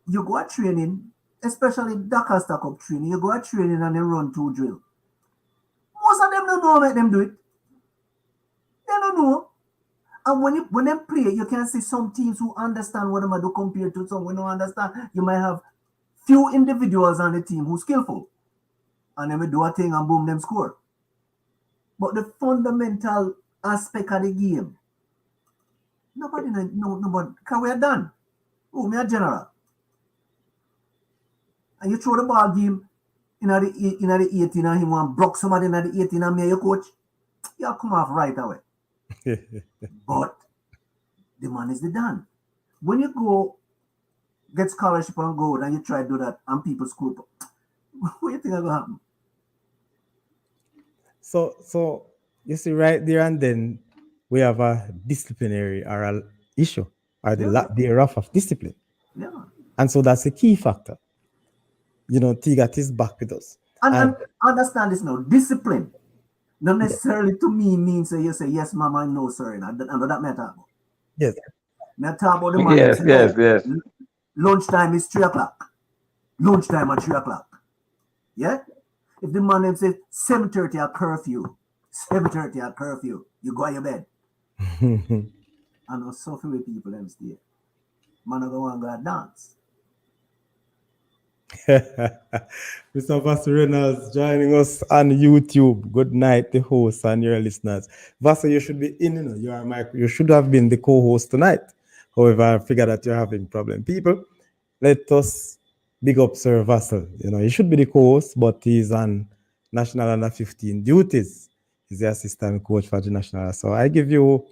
you go at training, especially Dakar stack up training, you go at training and they run 2 drill. Most of them don't know how to make them do it. They don't know. And when they play, you can see some teams who understand what they do compared to some who don't understand. You might have few individuals on the team who skillful. And then we do a thing and boom, them score. But the fundamental aspect of the game, nobody, because we are done. Oh, me a general. And you throw the ball game in the 18 and him want block somebody in the 18 and me your coach, you'll come off right away. But the man is the done. When you go get scholarship and go and you try to do that and people score, what do you think is going to happen?
So you see right there and then we have a disciplinary or a issue or the lack thereof of discipline.
Yeah.
And so that's a key factor. You know, Tegat is back with us.
And understand this now, discipline. Not necessarily to me means you say yes, mama, no, sir. And that matter.
Yes.
Now talk about the man.
Yes.
Lunchtime is 3 o'clock. Lunchtime at 3 o'clock. Yeah? If the man says 7:30 at curfew, 7:30 at curfew, you go to your bed. And I'll suffer with people them stay. Man, I go and go dance.
Mr. Vassel Reynolds joining us on YouTube. Good night, the host and your listeners. Vassel, you should be in, you should have been the co-host tonight. However, I figure that you're having problem. People, let us big up Sir Vassel. He should be the co-host, but he's on National Under 15 duties. He's the assistant coach for the national. So I give you,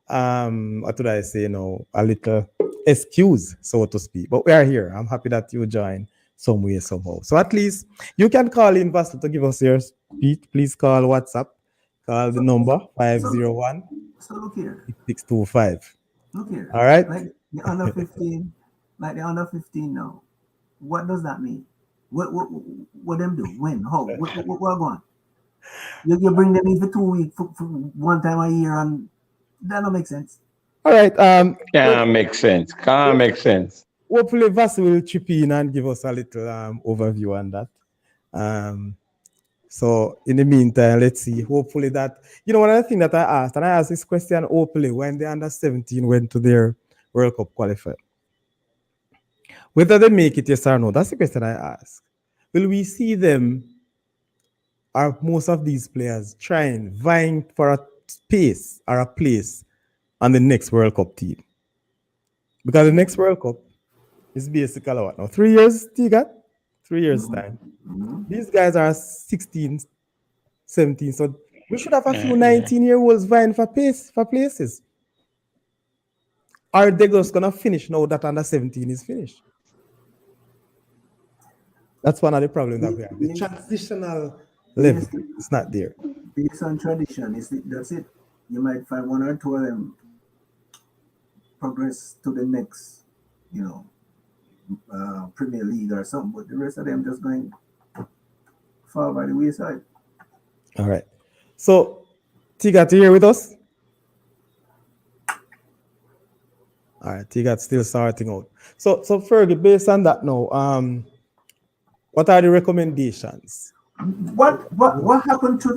what would I say, a little excuse, so to speak. But we are here. I'm happy that you joined some way, somehow. So at least you can call in, Vassel, to give us your speech. Please call WhatsApp. Call the number 501
So look here.
625.
Look here.
All right.
Like the under 15, now. What does that mean? What them do? When? How? What going? You bring them in for 2 weeks, for 1 time a year, and that don't make sense.
All right.
Can't make sense.
Hopefully, Vassel will chip in and give us a little overview on that. So in the meantime, let's see. Hopefully that, one other thing that I asked this question openly when the under 17 went to their World Cup qualifier. Whether they make it, yes or no, that's the question I ask. Will we see them, or most of these players, vying for a space or a place on the next World Cup team? Because the next World Cup is basically what now? 3 years, Tegat? 3 years time. These guys are 16, 17. So we should have a few 19-year-olds vying for places. Are they just gonna finish now that under 17 is finished? That's one of the problems that we have. The transitional level is not there.
Based on tradition, that's it. You might find 1 or 2 of them progress to the next, Premier League or something, but the rest of them just going fall by the wayside.
All right. So, Tegat, you here with us? All right, Tegat still sorting out. So Fergie, based on that now, What are the recommendations?
What happened to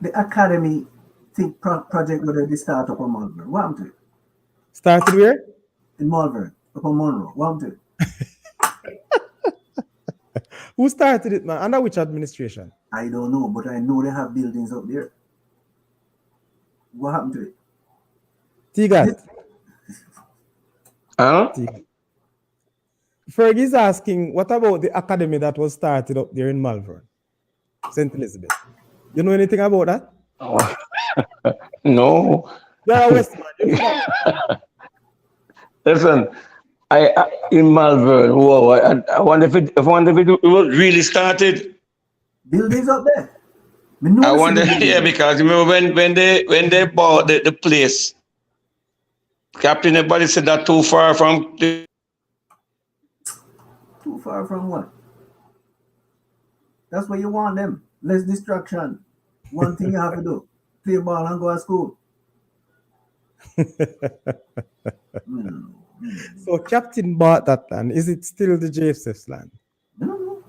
the academy project where they start up on Malvern? What happened to it?
Started where?
In Malvern, up on Monroe. What happened to it?
Who started it, man? Under which administration?
I don't know, but I know they have buildings up there. What happened to it?
Tegat.
Huh?
Fergie's asking, what about the academy that was started up there in Malvern, St. Elizabeth? You know anything about that?
Oh. No.
You're a Westman. You know that?
Listen, I in Malvern. Whoa, I wonder if it was really started.
Buildings up there.
I wonder, yeah, because remember when they bought the place, Captain everybody said that too far from the.
Too far from what? That's where you want them. Less distraction. One thing you have to do: play ball and go to school.
So Captain bought that land. Is it still the JFF's land?
No.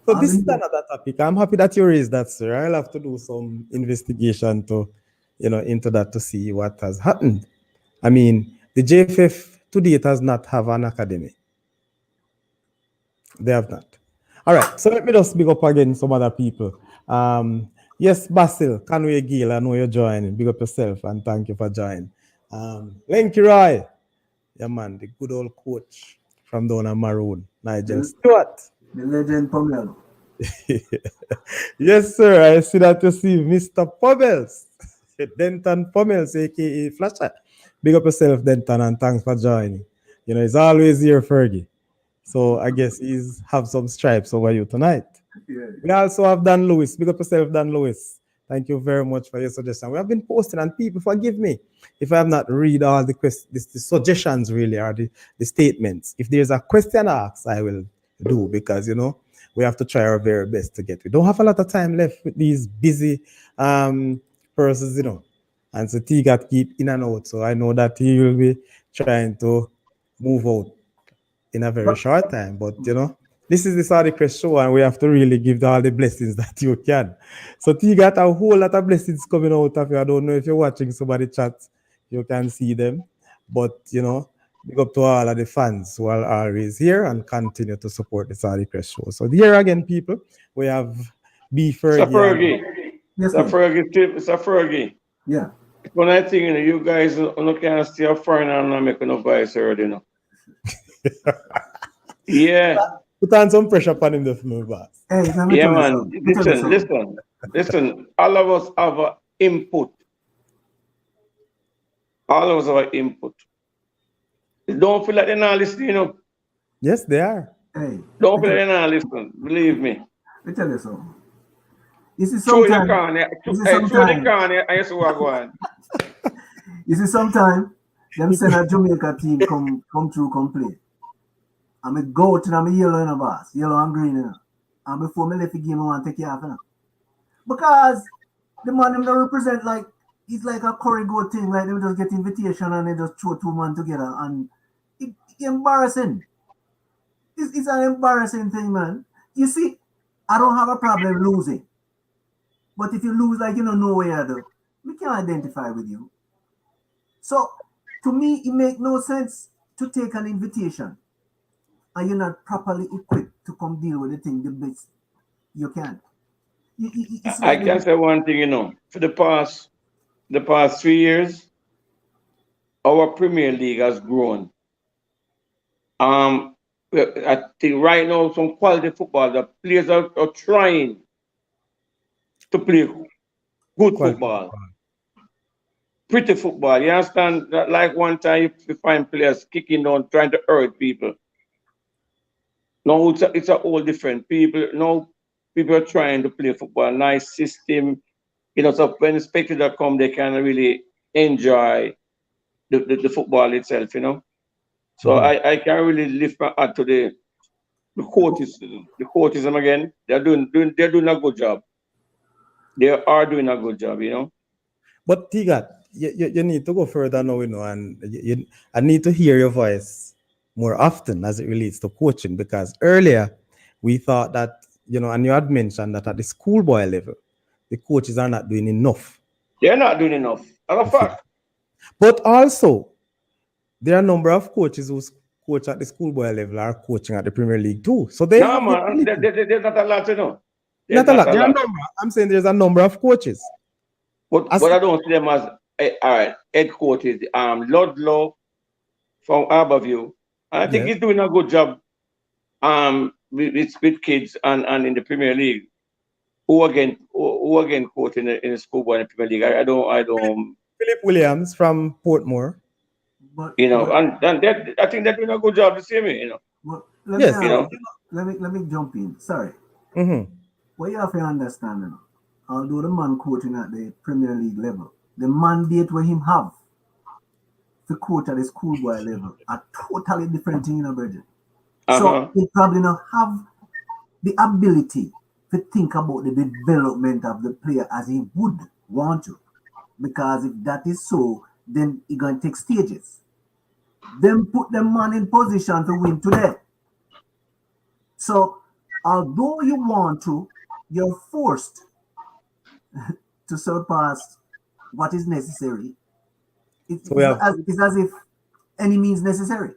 So this is another topic. I'm happy that you raised that, sir. I'll have to do some investigation to, into that to see what has happened. I mean, the JFF to date does not have an academy. They have not. All right. So let me just big up again some other people. Yes, Vassel, Canway Gill, I know you're joining. Big up yourself and thank you for joining. Lenky Roy. Yeah, man, the good old coach from down at Maroon, Nigel Stewart.
The legend Pomelo.
Yes, sir. I see that you see Mr. Pummels. Denton Pummels, aka Flasher. Big up yourself, Denton, and thanks for joining. He's always here, Fergie. So I guess he's have some stripes over you tonight.
Yeah.
We also have Dan Lewis. Big up yourself, Dan Lewis. Thank you very much for your suggestion. We have been posting, and people, forgive me if I have not read all the suggestions really, or the statements. If there's a question asked, I will do, because we have to try our very best to get. We don't have a lot of time left with these busy persons, and so Tegat keep in and out. So I know that he will be trying to move out in a very short time, but this is the Saudichress show, and we have to really give all the blessings that you can. So Tegat, a whole lot of blessings coming out of you. I don't know if you're watching somebody chat, you can see them, but big up to all of the fans who are always here and continue to support the Saudichress show. So here again, people, we have B. Fergie.
Yes,
It's a Fergie.
Yeah.
When I think you guys can't stay up foreign and not make no voice heard, Yeah.
Put on some pressure upon him, the boss.
Hey,
yeah, man. Listen. All of us have an input. All of us have an input. Don't feel like they're not listening,
Yes, they are.
Hey.
Don't feel like they're not listening. Believe me.
Let me tell you something. You see,
Throw the
sometimes.
can, I used to walk on.
You see, sometimes them send a Jamaica team come play. And I go to them yellow in a boss, yellow and green. And before me left the game, I want to take you off. Because the man them don't represent it's like a curry goat thing, like they just get invitation and they just throw two men together, and it's embarrassing. It's an embarrassing thing, man. You see, I don't have a problem losing. But if you lose, know where to, we can identify with you. So, to me, it makes no sense to take an invitation and you're not properly equipped to come deal with the thing the best you can.
I can say one thing, for the past 3 years, our Premier League has grown. I think right now some quality football, the players are trying to play good football. Pretty football. You understand? Like one time you find players kicking down, trying to hurt people. Now it's a whole different people. Now people are trying to play football, nice system. So when the spectators come, they can really enjoy the football itself, So I can really lift my hat to the coaches, the coaches again. They're doing a good job. They are doing a good job,
But Tegat, you need to go further now, and I need to hear your voice more often as it relates to coaching, because earlier we thought that, and you had mentioned that at the schoolboy level, the coaches are not doing enough.
They're not doing enough. That's a fact.
But also, there are a number of coaches who coach at the schoolboy level are coaching at the Premier League too. So they
No,
have
man, there's not a lot, you know.
Not a lot. There are a number. I'm saying there's a number of coaches.
But I don't see them as all right, head coaches. Ludlow from Harborview. I think he's doing a good job with kids and in the Premier League. Who again coach in the schoolboy in the Premier League? I don't.
Philip Williams from Portmore.
But
and that, I think they're doing a good job the same way, you know.
But let me jump in. Sorry.
Mm-hmm.
What you have to understand, you know, although the man coaching at the Premier League level, the mandate where him have to coach at the schoolboy level are totally different thing, you know, Bridget. So he probably not have the ability to think about the development of the player as he would want to. Because if that is so, then he going to take stages. Then put the man in position to win today. So, although you want to, you're forced to surpass what is necessary. It's as if any means necessary.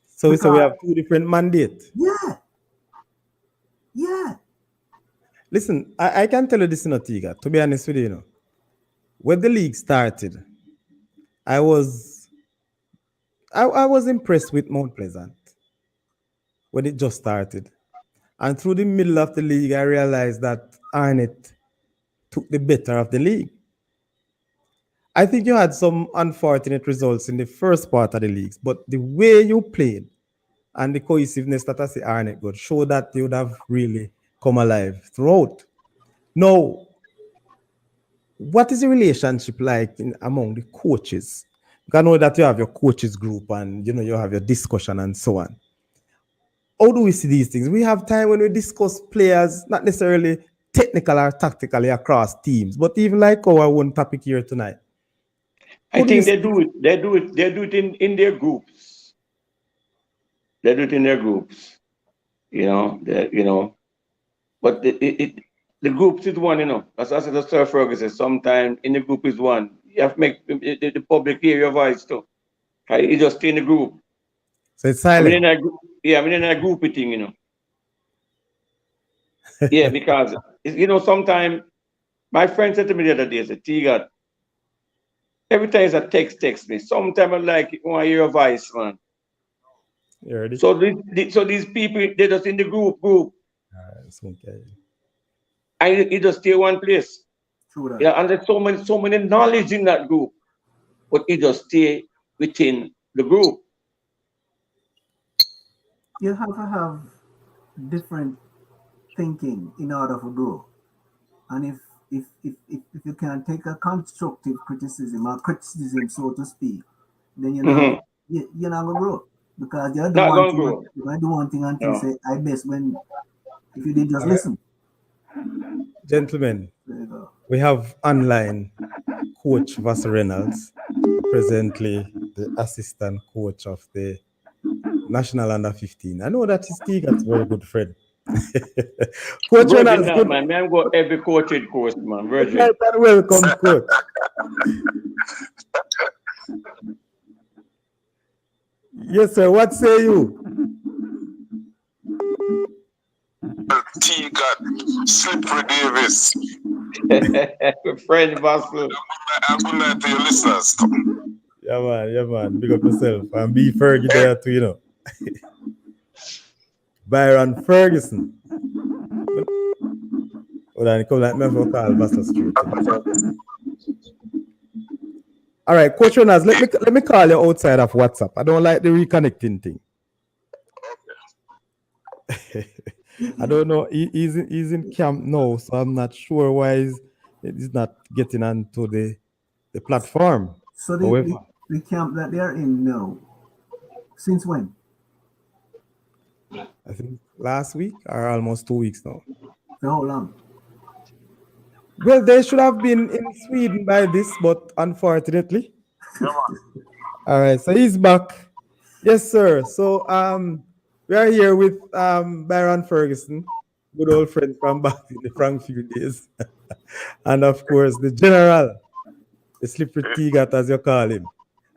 So we have two different mandates.
Yeah.
Listen, I can tell you this, Tegat, to be honest with you, when the league started, I was impressed with Mount Pleasant when it just started. And through the middle of the league, I realized that Arnett took the better of the league. I think you had some unfortunate results in the first part of the leagues, but the way you played and the cohesiveness that I see Arnett got showed that you would have really come alive throughout. Now, what is the relationship like among the coaches? Because I know that you have your coaches group and you have your discussion and so on. How do we see these things? We have time when we discuss players, not necessarily technical or tactically across teams, but even like our own topic here tonight.
I think they do it in their groups. They do it in their groups. But the groups is one, as I said to Sir Ferguson, sometimes in the group is one. You have to make the public hear your voice too. You just stay in the group.
So it's silent.
I'm in a group thing, Yeah, because, sometimes my friend said to me the other day, said, Tegat, every time it's a text me. Sometimes I like want to hear your voice, man.
You ready?
So these people, they're just in the group.
Okay.
And you just stay one place.
True that.
Yeah, and there's so many knowledge in that group, but you just stay within the group.
You have to have different thinking in order to grow. And if you can take a constructive criticism or criticism, so to speak, then you're not gonna grow. Because you're the one thing until say I best when if you did just listen.
Gentlemen, we have online coach Vassel Reynolds, presently the assistant coach of the National Under 15. I know that is Tegat's very good friend. Coach Reynolds,
good man. I'm going every coaching course, man. Virgin.
Right, and welcome, coach. Yes, sir. What say you?
Tegat, Slippery Davis.
Friend Vassel.
I'm good night to your listeners.
Yeah, man. Big up yourself. And be Fergie there too, Byron Ferguson. Hold on, come like me for call Vassel Street. All right, Coach Reynolds, let me call you outside of WhatsApp. I don't like the reconnecting thing. Okay. I don't know. He's in camp now, so I'm not sure why he's not getting onto the platform.
So the camp that they're in now, since when?
I think last week or almost 2 weeks now.
For how long?
Well, they should have been in Sweden by this, but We are here with Byron Ferguson, good old friend from back in the Frankfield days. And of course, the general, the slippery Tegat, as you call him.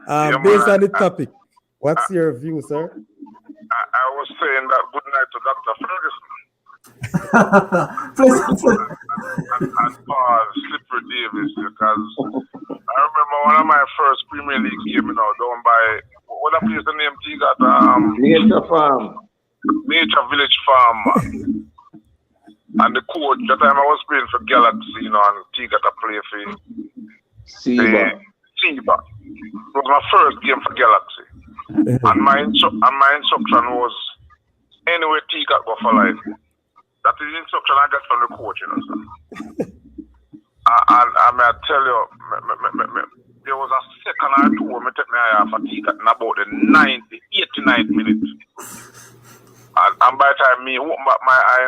Yeah,
Based
man.
on the topic, what's your view, sir?
I was saying that good night to Dr. Ferguson and Paul Slippery Davis because I remember one of my first Premier League game, down by what a place the name Tegat, Nature Village Farm. And the coach, that time I was playing for Galaxy, and Tegat to play for Seba. It was my first game for Galaxy. And my instruction was anyway Tegat go for life. That is the instruction I got from the coach, sir. And I may tell you, there was a second or two when I took my eye off for Tegat in about the 89th minute. And by the time me open back my eye,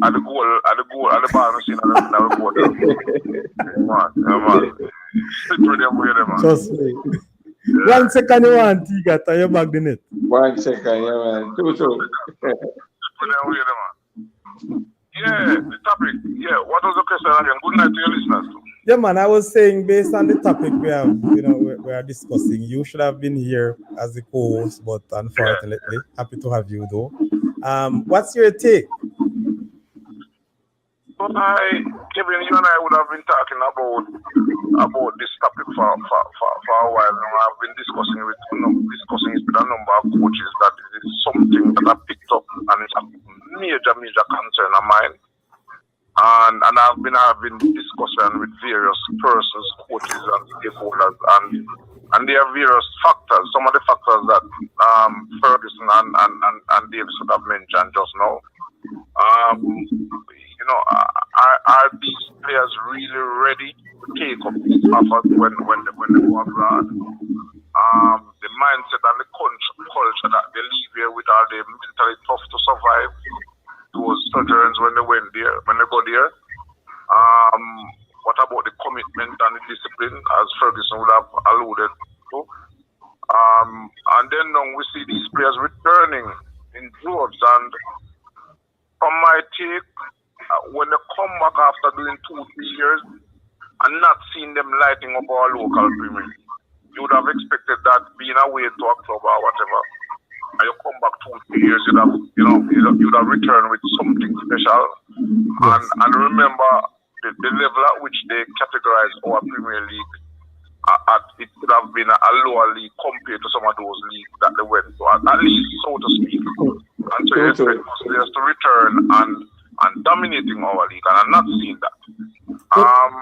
at the goal, at the ball machine, and the goal. Man. Sit with them, man.
Trust me. 1 second you want Tegat, and you're back the net.
1 second, yeah, man. Two.
Yeah, the topic. Yeah, what was the question again? Good night to your listeners.
Yeah, man, I was saying based on the topic we have, we are discussing, you should have been here as the co-host, but unfortunately, happy to have you though. What's your take?
Kevin, you and I would have been talking about this topic for a while now. I've been discussing it with a number of coaches that it is something that I picked up and it's a major concern of mine. And I've been having discussion with various persons, coaches and stakeholders, and there are various factors. Some of the factors that Ferguson and Davis would have mentioned just now. Are these players really ready to take up these offers when they go abroad? The mindset and the culture that they leave here with, are they mentally tough to survive those sojourns when they go there? What about the commitment and the discipline, as Ferguson would have alluded to? And then we see these players returning in droves, and from my take, when they come back after doing 2-3 years and not seeing them lighting up our local Premier League, you would have expected that being away to October or whatever, and you come back 2-3 years, you'd have returned with something special. Yes. And remember the level at which they categorize our Premier League it could have been a lower league compared to some of those leagues that they went to, at least so to speak. And so you expect players to return and dominating our league, and I'm not seeing that.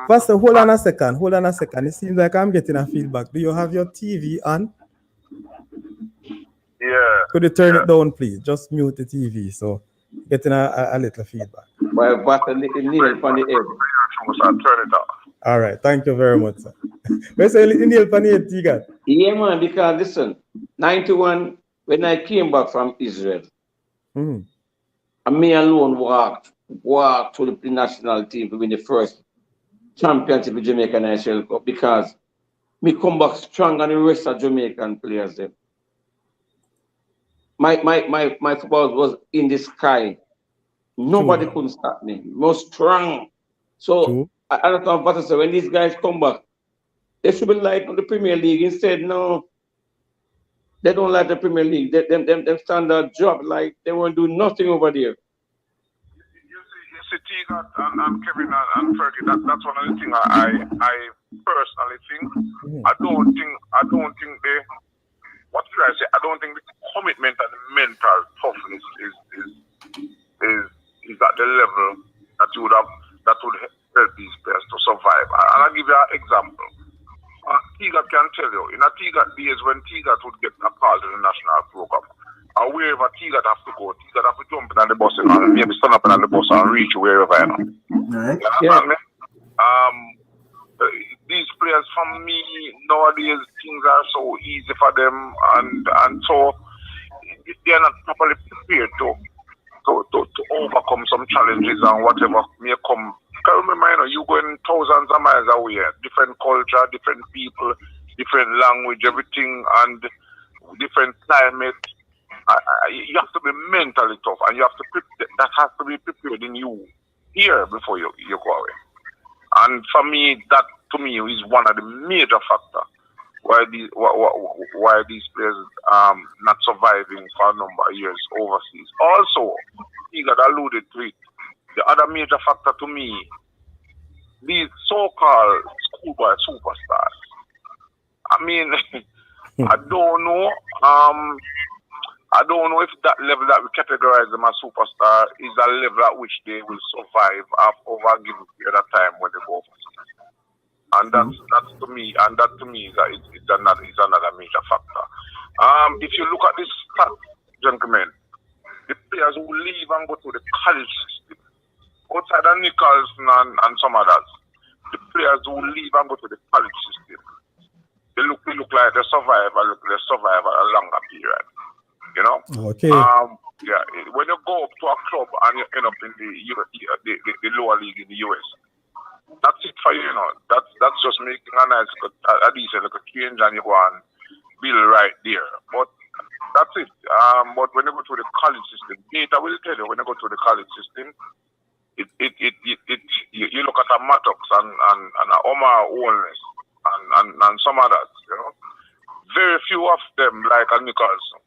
Vassel, hold on a second. It seems like I'm getting a feedback. Do you have your TV on?
Yeah.
Could you turn it down, please? Just mute the TV. So getting a little feedback.
Well, Vassel, kneel on the head.
Turn it off.
All right. Thank you very much, sir. Where's the kneel on the head, Tegat?
Yeah, man, because listen, 91, when I came back from Israel, and me alone walked to the national team to win the first championship with Jamaica National Cup, because me come back strong and the rest of Jamaican players then. My football was in the sky. Nobody couldn't stop me. Most strong. So I don't know what to say. When these guys come back, they should be like on the Premier League. Instead, no. They don't like the Premier League. Them standard job, like they won't do nothing over there.
You see, Tegat and Kevin and Fergie, that's one of the things I personally think. I don't think they. What should I say? I don't think the commitment and the mental toughness is at the level that would help these players to survive. And I'll give you an example. Tegat can tell you, in a Tegat days when Tegat would get a call to the national program, or wherever Tegat have to go, Tegat have to jump in on the bus and maybe stand up on the bus and reach wherever I know.
Right.
These players, for me, nowadays things are so easy for them, and so they are not properly prepared to overcome some challenges and whatever may come. Because remember, you going thousands of miles away, different culture, different people, different language, everything, and different climate. You have to be mentally tough, and you have to that has to be prepared in you here before you go away. And for me, that to me is one of the major factors why these players not surviving for a number of years overseas. Also, he got alluded to it. The other major factor to me, these so-called schoolboy superstars. I mean, I don't know. I don't know if that level that we categorize them as superstar is a level at which they will survive over a given period of time when they go overseas. And that's to me, is another major factor. If you look at this stat, gentlemen, the players who leave and go to the college system, outside of Nicholson and some others, the players who leave and go to the college system, they look like they survive a longer period. You know?
Okay.
When you go up to a club and you end up in the lower league in the US, that's it for you, you know. That's just making a nice, a decent like a change, and you go and build right there. But that's it. But when you go to the college system, I will tell you, when you go to the college system, you look at a Mattox and a Omar Owens and some others, you know. Very few of them, like a Nicholson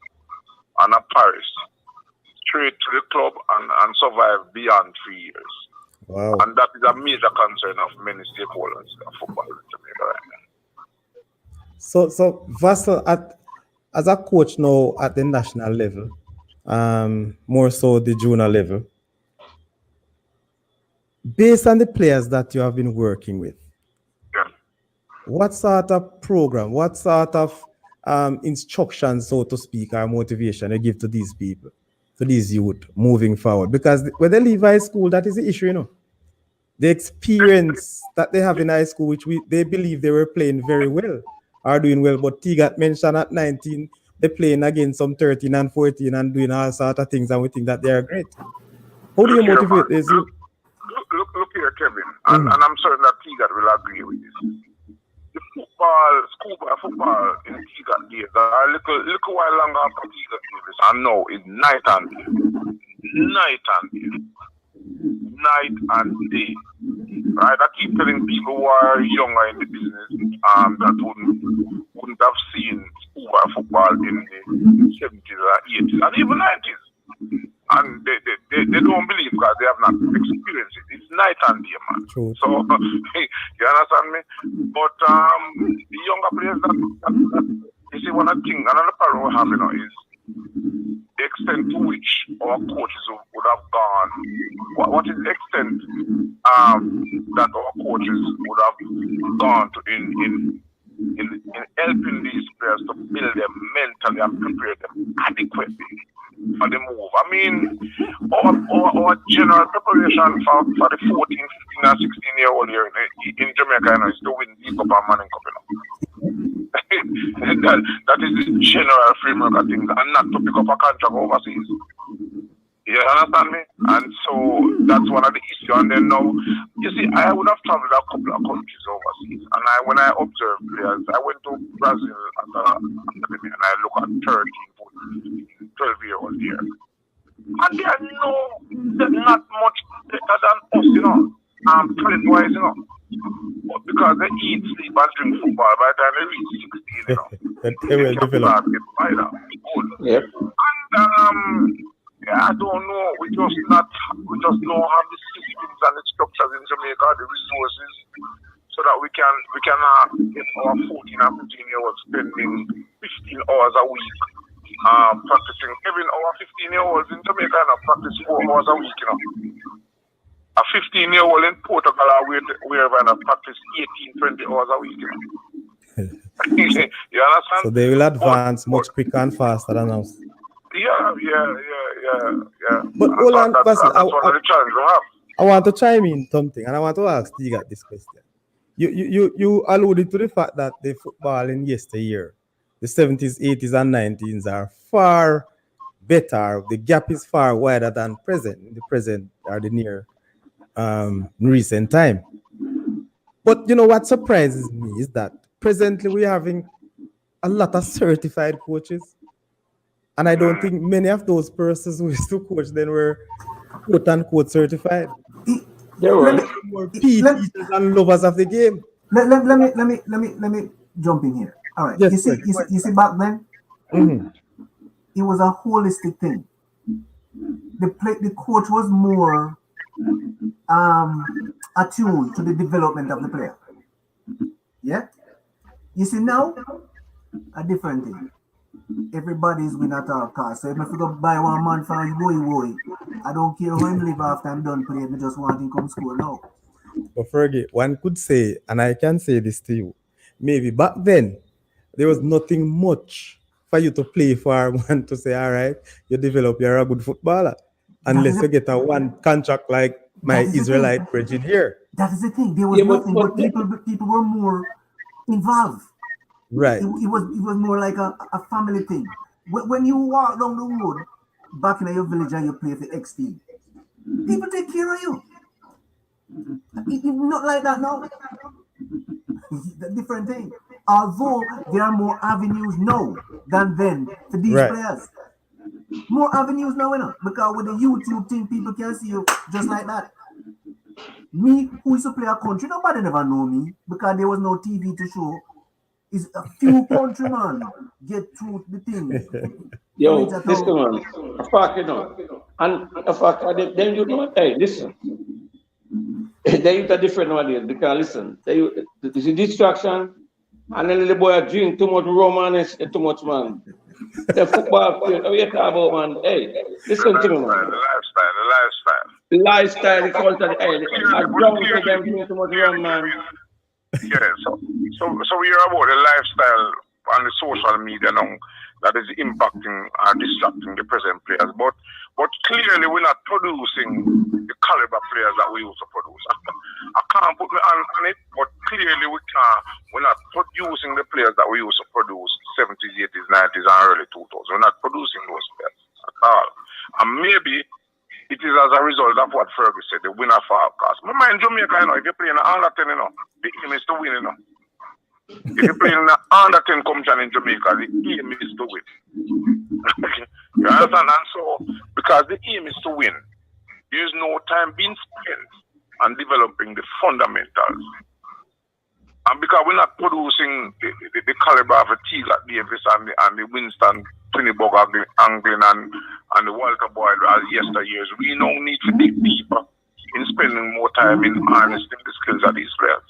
and a Paris, straight to the club and survive beyond 3 years.
Wow.
And that is a major concern of many stakeholders of football in Jamaica right now.
So Vassel, as a coach now at the national level, more so the junior level, based on the players that you have been working with, what sort of program, what sort of instructions, so to speak, or motivation you give to these people, to these youth moving forward? Because when they leave high school, that is the issue, you know. The experience that they have in high school, which they believe they were playing very well, are doing well. But Tegat mentioned at 19, they're playing against some 13 and 14 and doing all sorts of things, and we think that they are great. How do you motivate this?
Look here, Kevin, and I'm certain that Tegat will agree with this. The schoolboy football in Tegat days are a little while longer after Tegat days, and now it's night and day. Night and day. Right? I keep telling people who are younger in the business that wouldn't have seen schoolboy football in the 70s or 80s and even 90s. And they don't believe because they have not experienced it. It's night and day, man.
True.
So, you understand me? But the younger players that you see, one of the things, another problem we have, you know, is the extent to which our coaches would have gone. What is the extent that our coaches would have gone to in helping these players to build them mentally and prepare them adequately for the move? I mean, our general preparation for the 14, 15, and 16-year-old here in Jamaica, you know, is to win the Cup and Manning Cup, you know. that is the general framework of things, and not to pick up a contract overseas. You understand me? And so that's one of the issues. And then now, you see, I would have traveled a couple of countries overseas, and when I observed players, I went to Brazil and I look at 13, 14, 15, 12-year-olds here. And they're not much better than us, you know, talent-wise, you know. But because they eat, sleep, and drink football, by the time they reach 16, you know,
they will develop.
Yep. And I don't know. We just don't have the systems and the structures in Jamaica, the resources, so that we can get our 14 and 15-year-olds spending 15 hours a week practicing. Even our 15-year-olds in Jamaica practice 4 hours a week, you know. A 15-year-old in Portugal wherever practice 18, 20 hours a week, you know. You understand?
So they will advance much quicker and faster than us.
Yeah.
But hold on,
that's one of the challenges we have.
I want to chime in something, and I want to ask Tegat this question. You alluded to the fact that the football in yesteryear, the 70s, 80s, and 90s are far better. The gap is far wider than the present or the near recent time. But you know what surprises me is that presently we're having a lot of certified coaches. And I don't think many of those persons who used to coach then were quote unquote certified.
They
Let
were.
me,
More PE
let,
teachers and lovers of the game.
let me jump in here. All right.
Yes, sir.
You see back then, it was a holistic thing. The coach was more attuned to the development of the player. Yeah. You see now, a different thing. Everybody's win at all costs. So if I go buy one man for you boy, I don't care how him live after I'm done playing. I just want him come score now.
But Fergie, one could say, and I can say this to you, maybe back then there was nothing much for you to play for one to say, all right, you develop, you're a good footballer. Unless you get a one contract like my Israelite brethren here.
That is the thing. There was nothing, but people were more involved.
Right.
It was more like a family thing. When you walk down the road back in your village and you play for X team, people take care of you. It's not like that now. It's a different thing. Although there are more avenues now than then for these players. More avenues now, you know, because with the YouTube thing, people can see you just like that. Me, who used to play a country, nobody never know me because there was no TV to show. It's a few countrymen get through the thing.
Yo, listen, man. A fact, you know. And a fact, then you know, hey, listen. They use a different nowadays because listen, you see distraction, and then the boy drink too much rum and too much, man. The football field, oh, you talk about, man. Hey, listen to me, man.
The
lifestyle, the culture, hey, I drunk with them drink too much rum, man.
Yeah, so we hear about the lifestyle on the social media now that is impacting and distracting the present players. But clearly we're not producing the caliber players that we used to produce. I can't put my hand on it, but clearly we're not producing the players that we used to produce 70s, 80s, 90s, and early 2000s. We're not producing those players at all. And maybe it is as a result of what Ferguson said, the winner for outcast. My mind Jamaica, you know, if you're playing an under 10, you know, the aim is to win, you know. If you're playing an under 10 competition in Jamaica, the aim is to win. You understand? And so, because the aim is to win, there is no time being spent on developing the fundamentals. And because we're not producing the caliber of a Tegat Davis and the Winston Twinnibog Anglin and the Walter Boyd as yesteryears, we now need to dig deeper in spending more time in harnessing the skills of these players.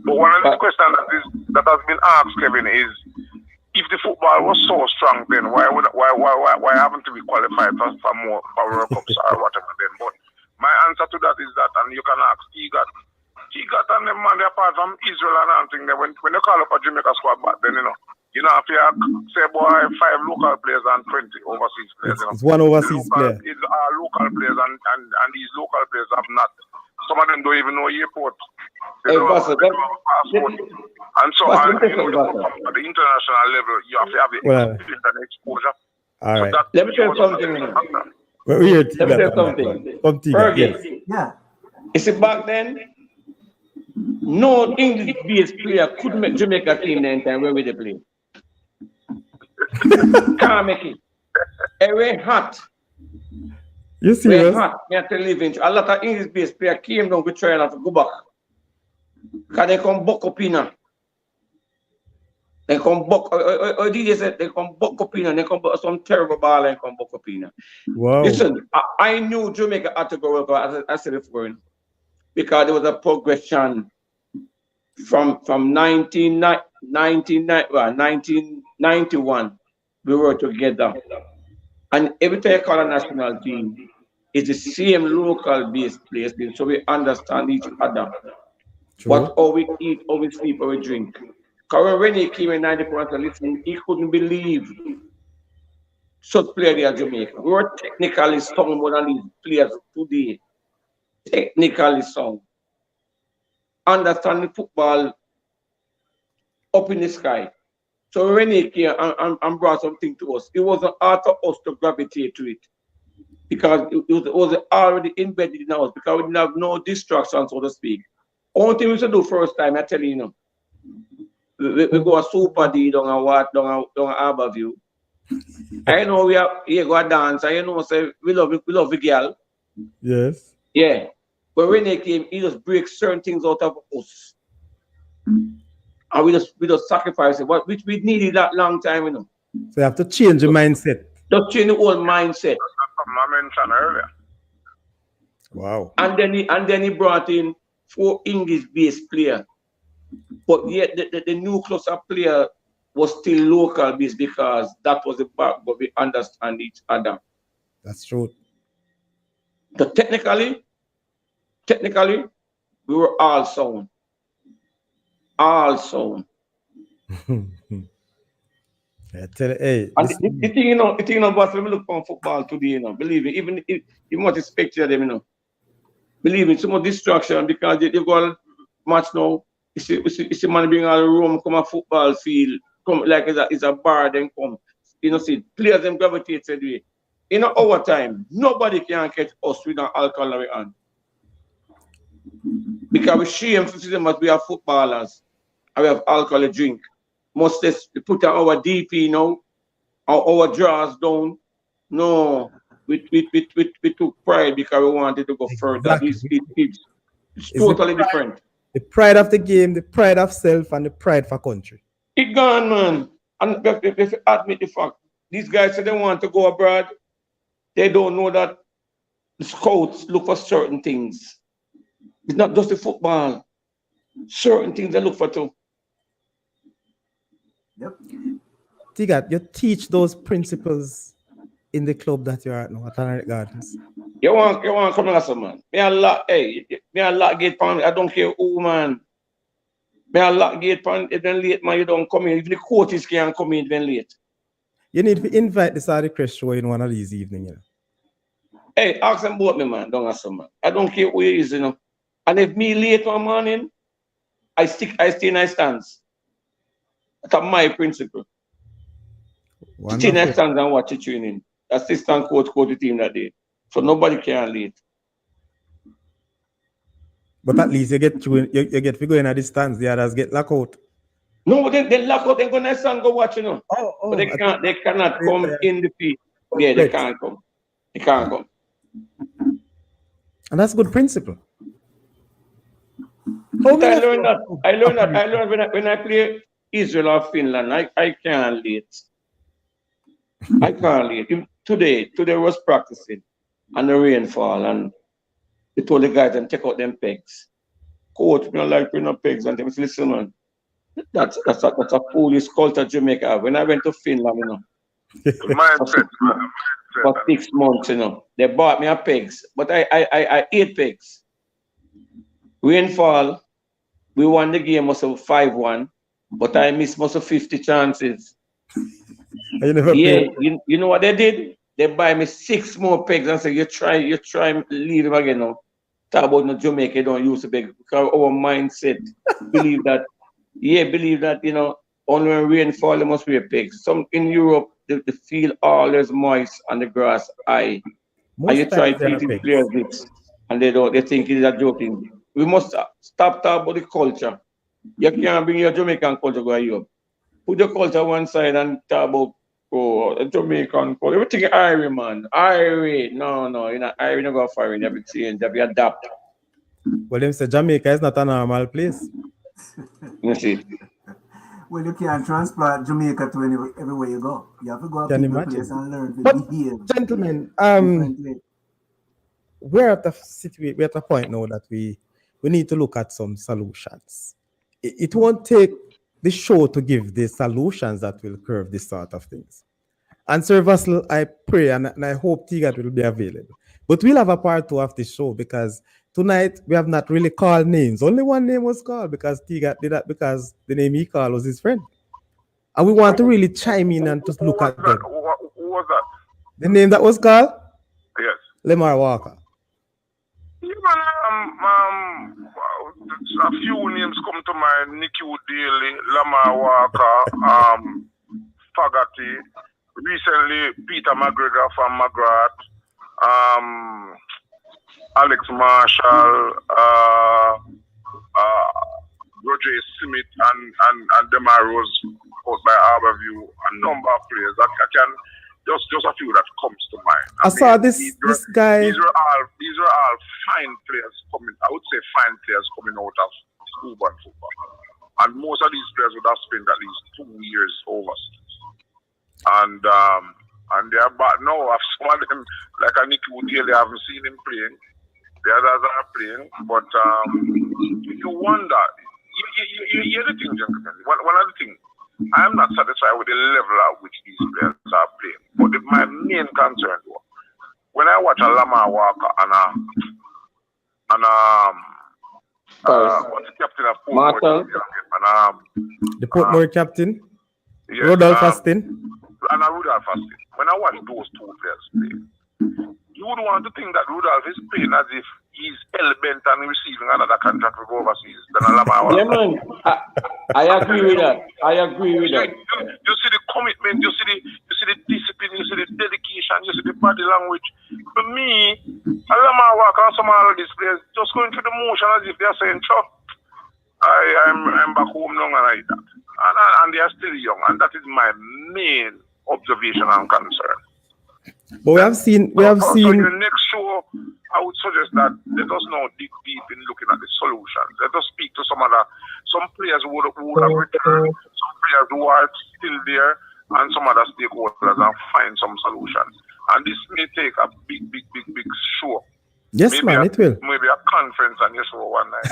But one of the questions that has been asked, Kevin, is if the football was so strong then, why haven't we qualified for more World Cups or whatever then? But my answer to that is that, and you can ask Tegat and them man, they're part from Israel and everything. When they call up a Jamaica squad back then, you know, if you say, boy, 5 local players and 20 overseas players.
It's one overseas player.
It's local players, and these local players have not. Some of them don't even know airport. They don't have passport. And so, at the international level, you have to have the experience and exposure.
All right.
So let me tell you something.
Let me
tell you something. Fergie.
Yeah.
You see, back then, no English-based player could make Jamaica team the time where they play. Can't make it. Every hot.
You serious?
Hot. Me have to live in. A lot of English-based players came down with trial to go back. Because they come buck up in. They come buck. DJ said they come buck up in. They come buck some terrible ball and come buck up in.
Wow.
Listen, I knew Jamaica had to go over, as I said before, because there was a progression from 1991. We were together. And every time you call a national team, it's the same local based players, so we understand each other. What how we eat, how we sleep, how we drink. Because when he came in 94 to listen, he couldn't believe such players in Jamaica. We were technically strong more than these players today. Technically strong. Understanding football up in the sky. So when he came and brought something to us, it wasn't hard for us to gravitate to it. Because it was already embedded in us, because we didn't have no distractions, so to speak. Only thing we should do first time, I tell you, we go a Super D down a Harbour View. I know we have here go a dance, and you know, say we love the girl.
Yes.
Yeah. But when they came, he just break certain things out of us. And we just sacrifice it. But which we needed that long time, you know.
So you have to change your mindset.
Just change the whole mindset.
I mentioned earlier.
Wow.
And then he brought in 4 English-based players. But yet the nucleus of player was still local based because that was the part but we understand each other.
That's true.
So technically, we were all sound. All sound.
I tell you, hey,
And the thing, you know, but when we look on football today, you know, believe me, even if you want to spectate them, you know, believe me, some of distraction because they've got a match now. You see man bring all the room, come a football field, come like it's a bar, then come. You know, see, players them gravitate to the way. In our time, nobody can catch us with an alcohol in our hand. Because we shame to see them as we are footballers and we have alcohol to drink. Most less we put on our DP now, our draws down. No, we took pride because we wanted to go further.
Exactly.
It's totally different.
The pride of the game, the pride of self, and the pride for country.
It gone, man. And if you admit the fact, these guys say they want to go abroad, they don't know that the scouts look for certain things. It's not just the football. Certain things they look for too.
Yep.
Tegat, you teach those principles in the club that you're at now at Tanaric Gardens.
You want to come last man. Me a lock gate pan. I don't care who, man. Me a lock gate pan. If then late, man, you don't come in. Even the coaches can't come in then late.
You need to invite the Saudichress show in one of these evenings, you know.
Hey, ask them about me, man. Don't ask them, man. I don't care who he is, you know. And if me late one morning, I stay in my stance. That's my principle.
Wonderful.
Stay in my stance and watch the training. Assistant coach the team that day. So nobody can late.
But at least you get to go in at distance, the others get locked out.
No, they lock out, they go next and go watch, you know.
Oh,
but they cannot come in the field. Yeah, they can't come. They can't come.
And that's a good principle.
I learned that when I play Israel or Finland, I can't late. I can't late. Today was practicing and the rainfall and they told the guys and take out them pegs. Coach, me don't like bring up pegs and they say, listen, man, that's a foolish culture Jamaica have. When I went to Finland, you know, for 6 months, you know, they bought me a pegs, but I ate pegs. Rainfall, we won the game also 5-1, but I missed most of 50 chances. Yeah, you know what they did? They buy me 6 more pegs and say, you try leave them again now. Talk about no Jamaica don't use the peg because our mindset believe that, you know, only when rainfall there must be a peg. Some in Europe, the field always moist and the grass high. And you try to teach players this, and they think it's a joking. We must stop talking about the culture. You can't bring your Jamaican culture go Europe. Put your culture one side and talk about Jamaican culture. Everything Irish, man. Irish. No, you're not Irish, you go foreign. You have to change, you have to adapt.
Well, them say Jamaica is not a normal place.
You see.
Well, you can't transplant Jamaica to everywhere you go. You have to go up to the place and learn to behave.
Gentlemen, we're at a point now that we need to look at some solutions. It won't take the show to give the solutions that will curb this sort of things. And Sir Vassel, I pray and I hope Tegat will be available. But we'll have a part 2 of the show because tonight we have not really called names. Only one name was called because Tegat did that because the name he called was his friend. And we want to really chime in and just look at them.
Who was that?
The name that was called?
Yes.
Lemar Walker.
A few names come to mind: Nicky Daly, Lamar Walker, Fagati, recently Peter McGregor from McGrath, Alex Marshall, Roger Smith, and Demar Rose out by Harborview, a number of players. just a few that comes to mind.
I saw this guy.
These were all fine players coming. I would say fine players coming out of school and football, and most of these players would have spent at least 2 years overseas. And they are back now. I've some of them, like a Nicky Woodley, I haven't seen him playing. The others are playing, but you wonder. You hear the thing, gentlemen. One of the things, I am not satisfied with the level at which these players are playing. But my main concern, though, when I watch a Lamar Walker and what's the captain of Portmore?
The Portmore captain,
yes,
Rudolph Fastin.
And Rudolph Fastin. When I watch those two players play, you would want to think that Rudolph is playing as if he's hell-bent and receiving another contract to go overseas than Lamar Walker.
Yeah, man. I agree with that.
You see the commitment, you see the discipline, you see the dedication, you see the body language. For me, Lamar Walker and some of these players just going through the motion as if they're saying, "Chuck, I'm back home now," and like that. And they are still young, and that is my main observation and concern.
But we have seen.
So in the next show, I would suggest that let us now dig deep in looking at the solutions. Let us speak to some players who would have returned, some players who are still there, and some other stakeholders and find some solutions. And this may take a big show.
Yes,
maybe
man, it will.
Maybe a conference on your show one night.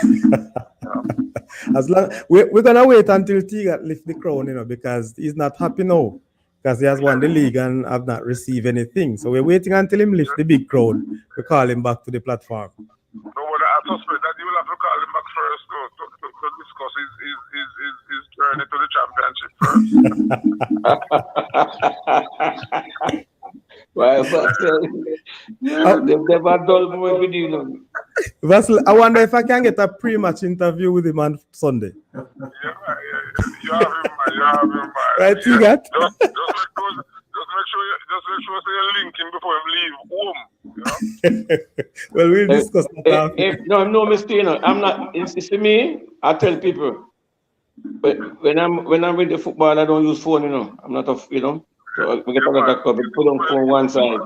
As long we're gonna wait until Tegat lift the crown, because he's not happy now. Because he has won the league and have not received anything. So we're waiting until him lifts the big crowd. We call him back to the platform.
No, but I suspect that you will have to call him back first to discuss his journey to the championship first.
Well, they've never done more with you.
Vassel, I wonder if I can get a pre-match interview with him on Sunday.
Yeah, you have him, man.
Right, Tegat?
Just make sure you link him before you leave home.
Well, we'll discuss that.
No, Mr. I'm not. It's to me. I tell people, but when I'm with the football, I don't use phone. I'm not off. So we get another cup. Put on phone one side.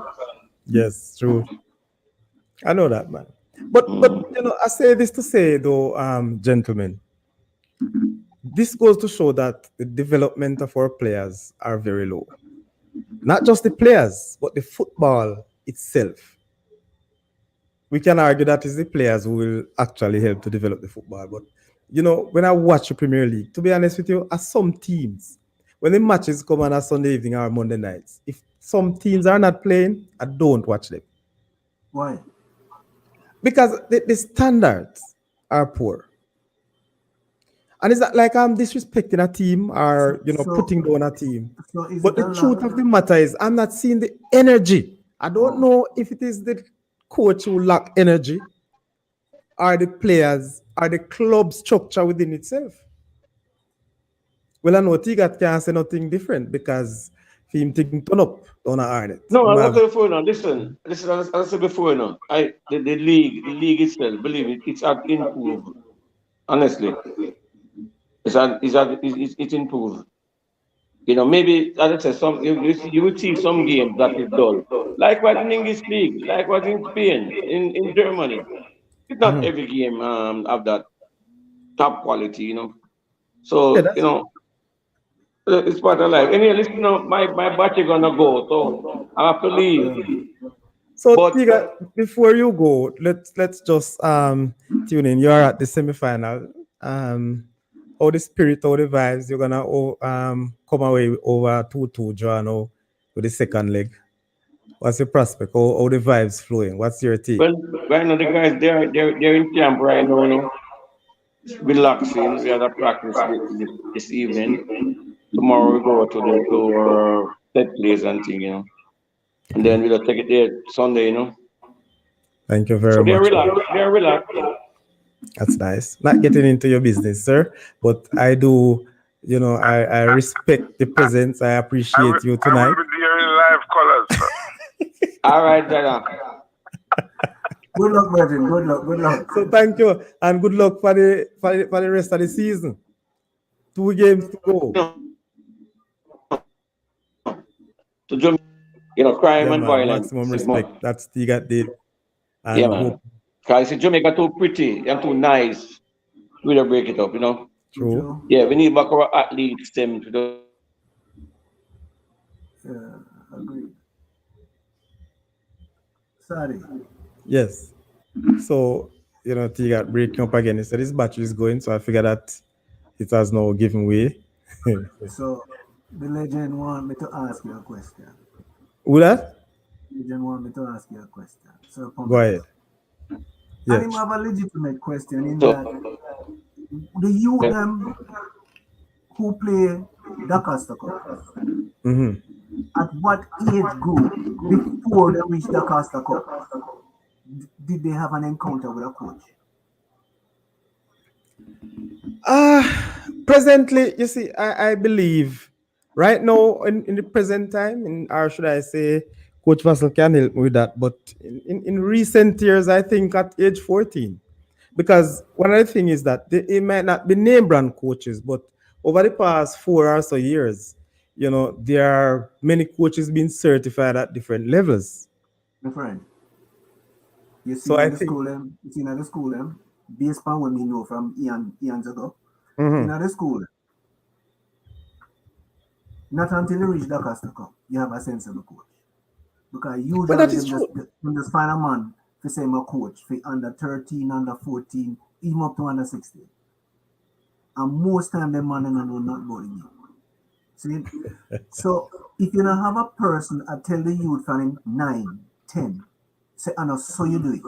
Yes, true. I know that, man. But I say this to say though, gentlemen, this goes to show that the development of our players are very low. Not just the players, but the football itself. We can argue that it's the players who will actually help to develop the football. But when I watch the Premier League, to be honest with you, as some teams, when the matches come on a Sunday evening or Monday nights, if some teams are not playing, I don't watch them.
Why?
Because the standards are poor. And it's not like I'm disrespecting a team or putting down a team. But the truth of the matter is I'm not seeing the energy. I don't know if it is the coach who lack energy or the players or the club structure within itself. Well, I know Tegat can't say nothing different because him taking turn up on a Arnett.
No, I was before now. Listen, as I said before now. The league itself, believe it, it's improved. Honestly, it's improved. Maybe as I said, you will see some games that is dull, like what in English league, like what in Spain, in Germany. It's not every game have that top quality, So it's part of life. Anyway, listen, my battery gonna go, so I have to leave.
So, Tegat, before you go, let's just tune in. You're at the semi-final. How the spirit, how the vibes, you're gonna come away over 2-2 draw now with the second leg. What's your prospect? How the vibes flowing? What's your take?
Well, right now the guys they're in camp right now, relaxing. We had a practice this evening. Tomorrow we go to set place and thing, and then we'll take it there Sunday,
Thank you very
so
much.
They're relaxed.
That's nice. Not getting into your business, sir, but I do, I respect the presence. I appreciate you tonight.
I will be there in live colors, sir.
All right, Dada.
Good luck, Martin. Good luck.
So thank you and good luck for the rest of the season. 2 games to go.
To crime
Yeah,
and
man.
violence
Maximum
is more.
respect. That's Tegat did.
Yeah,
And
man.
hope.
Because Jamaica too pretty and too nice. We don't break it up.
True,
True.
true.
Yeah, we need back our athletes them to do.
Yeah, agreed. Sorry.
Yes. So, Tegat breaking up again. He said his battery is going, so I figured that it has now given way.
So the legend want me to ask you a question.
Who that?
Legend want me to ask you a question. So
Go
comment.
ahead.
And
Yeah.
him have a legitimate question in
So,
that the youth them who play the Costa Cup,
Mm-hmm.
at what age group before they reach the Costa Cup did they have an encounter with a coach?
Presently, you see, I believe right now in the present time, or should I say, Coach Vassel can help me with that. But in recent years, I think at age 14, because one of the things is that they might not be name brand coaches, but over the past 4 or so years, there are many coaches being certified at different levels.
My friend, you
So
seen
I
at the
think,
school you seen at the school based on what we know from Ian's ago, in
mhm.
the school, not until you reach the Costa Cup, you have a sensible coach. Because
But that
usually
is true.
them just find a man to say my coach for under 13, under 14, even up to under 16. And most time them man don't know nothing about the game. See? So if you don't have a person I tell the youth from him 9, 10, say I know so you do it.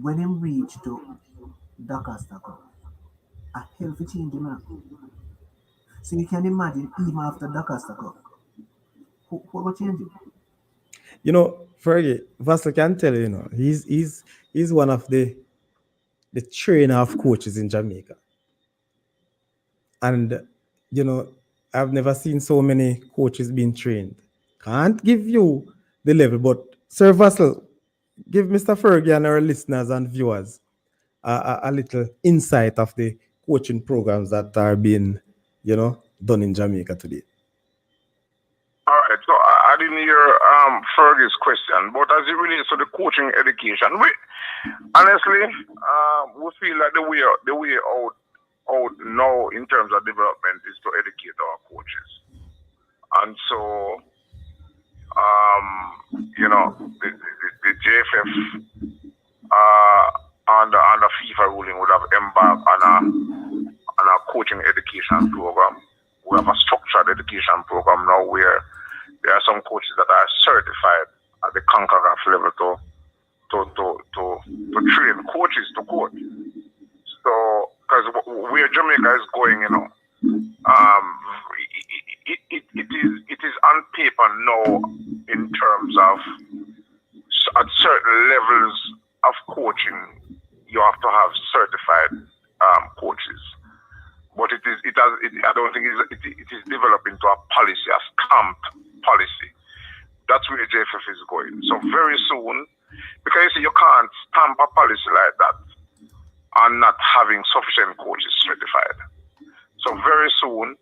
When him reach to the Costa Cup, a healthy change him up. So you can imagine even after the Costa Cup, what will change him?
Fergie, Vassel can tell you, he's one of the trainer of coaches in Jamaica. And, you know, I've never seen so many coaches being trained. Can't give you the level, but Sir Vassel, give Mr. Fergie and our listeners and viewers a little insight of the coaching programs that are being, done in Jamaica today.
All right, so I didn't hear Fergie's question, but as it relates to the coaching education, we honestly we feel like the way out now in terms of development is to educate our coaches, and so the JFF under FIFA ruling would have embarked on a coaching education program. We have a structured education program now where there are some coaches that are certified at the CONCACAF level to train coaches to coach. So, because where Jamaica is going, it is on paper now in terms of at certain levels of coaching, you have to have certified coaches. But I don't think it is developing to a policy, a stamped policy. That's where JFF is going. So very soon, because you see, you can't stamp a policy like that and not having sufficient coaches certified. So very soon,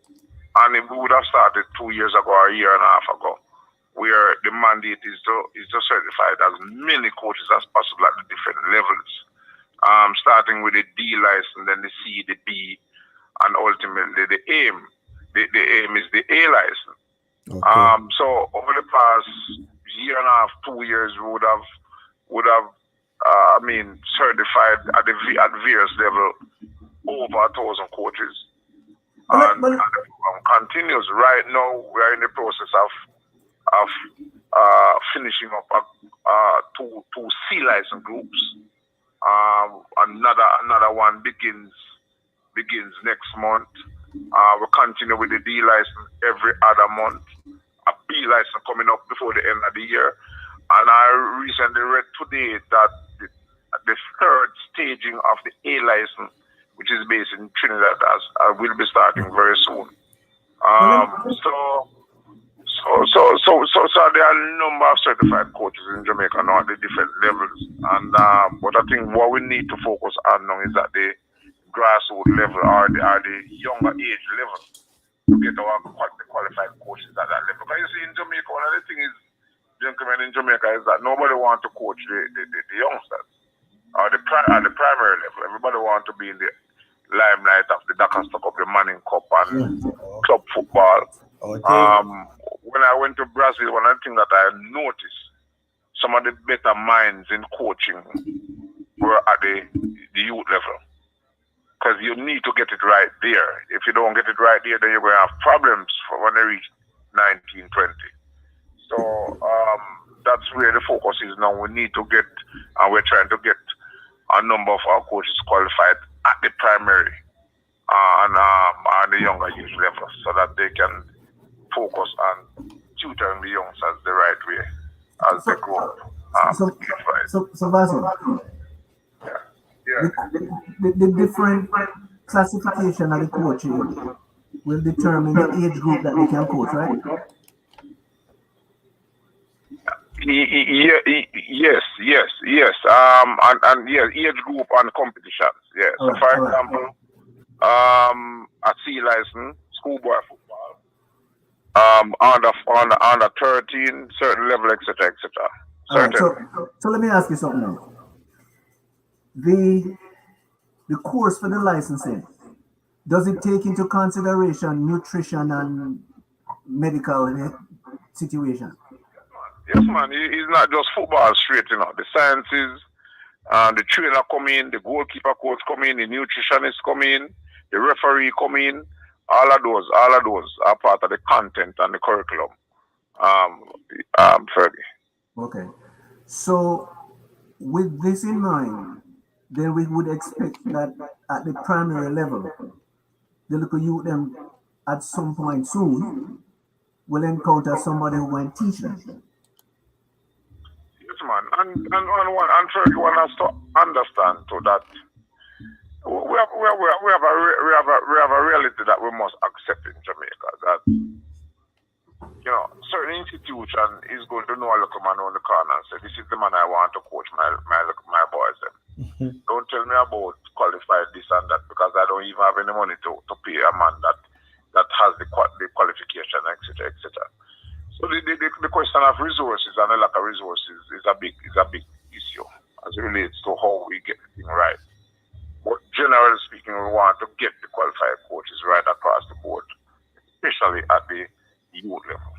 and we would have started 2 years ago or a year and a half ago, where the mandate is to certify as many coaches as possible at the different levels, starting with the D license, then the C, the B, and ultimately the aim. The aim is the A license.
Okay.
So over the past year and a half, 2 years, we would have certified at various level over 1,000 coaches. And the program continues. Right now, we are in the process of finishing up two C license groups. Another one begins next month. We continue with the D license every other month. A B license coming up before the end of the year. And I recently read today that the third staging of the A license, which is based in Trinidad, will be starting very soon. So there are a number of certified coaches in Jamaica now at the different levels. And but I think what we need to focus on now is at the grassroots level or the younger age level to get our qualified coaches coaches at that level. Because you see, in Jamaica, one of the things, gentlemen, in Jamaica is that nobody wants to coach the youngsters or at the primary level. Everybody wants to be in the limelight of the Dakar Stock of the Manning Cup and club football.
Okay.
When I went to Brazil, one of the things that I noticed, some of the better minds in coaching were at the youth level. Because you need to get it right there. If you don't get it right there, then you're going to have problems for when they reach 19, 20. So that's where the focus is now. We need to get, and we're trying to get a number of our coaches qualified at the primary and the younger youth level so that they can focus on tutoring the youngsters the right way as they grow up.
So Vassel,
Yeah.
the different classification of the coaching will determine the age group that they can coach, right?
Yes. And yes, age group and competitions. Yes. So for example, a C license, schoolboy football, under 13, certain level, etc.
So let me ask you something now. The course for the licensing, does it take into consideration nutrition and medical situation?
Yes, man. It's not just football straight, The sciences, the trainer come in, the goalkeeper coach come in, the nutritionist come in, the referee come in. All of those are part of the content and the curriculum. Fergie.
Okay. So with this in mind, then we would expect that at the primary level, the little youth them at some point soon will encounter somebody who will teach them.
Yes, man. And Fergie, one has to understand too that we have a reality that we must accept in Jamaica, that certain institution is going to know a local man on the corner and say, this is the man I want to coach my boys them. Don't tell me about qualified this and that, because I don't even have any money to pay a man that has the qualification, etc. So the question of resources and the lack of resources is a big issue as it relates to how we get the thing right. But generally speaking, we want to get the qualified coaches right across the board, especially at the youth level.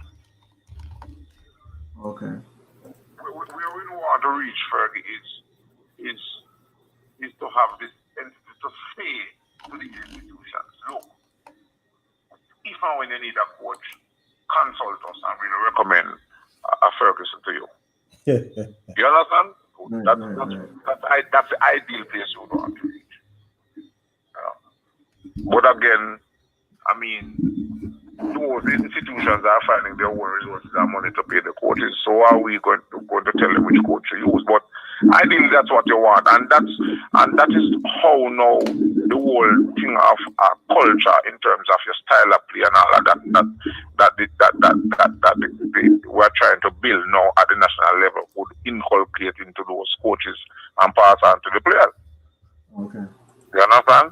Okay.
Where we want to reach, Fergie, is to have this entity to say to the institutions, look, if and when you need a coach, consult us and we'll recommend a Ferguson to you. You understand? That's the ideal place we want to reach. But again, I mean, those institutions are finding their own resources and money to pay the coaches. So are we going to tell them which coach to use? But ideally, that's what you want, and that is how now the whole thing of culture in terms of your style of play and all of that we're trying to build now at the national level would inculcate into those coaches and pass on to the players.
Okay.
You understand?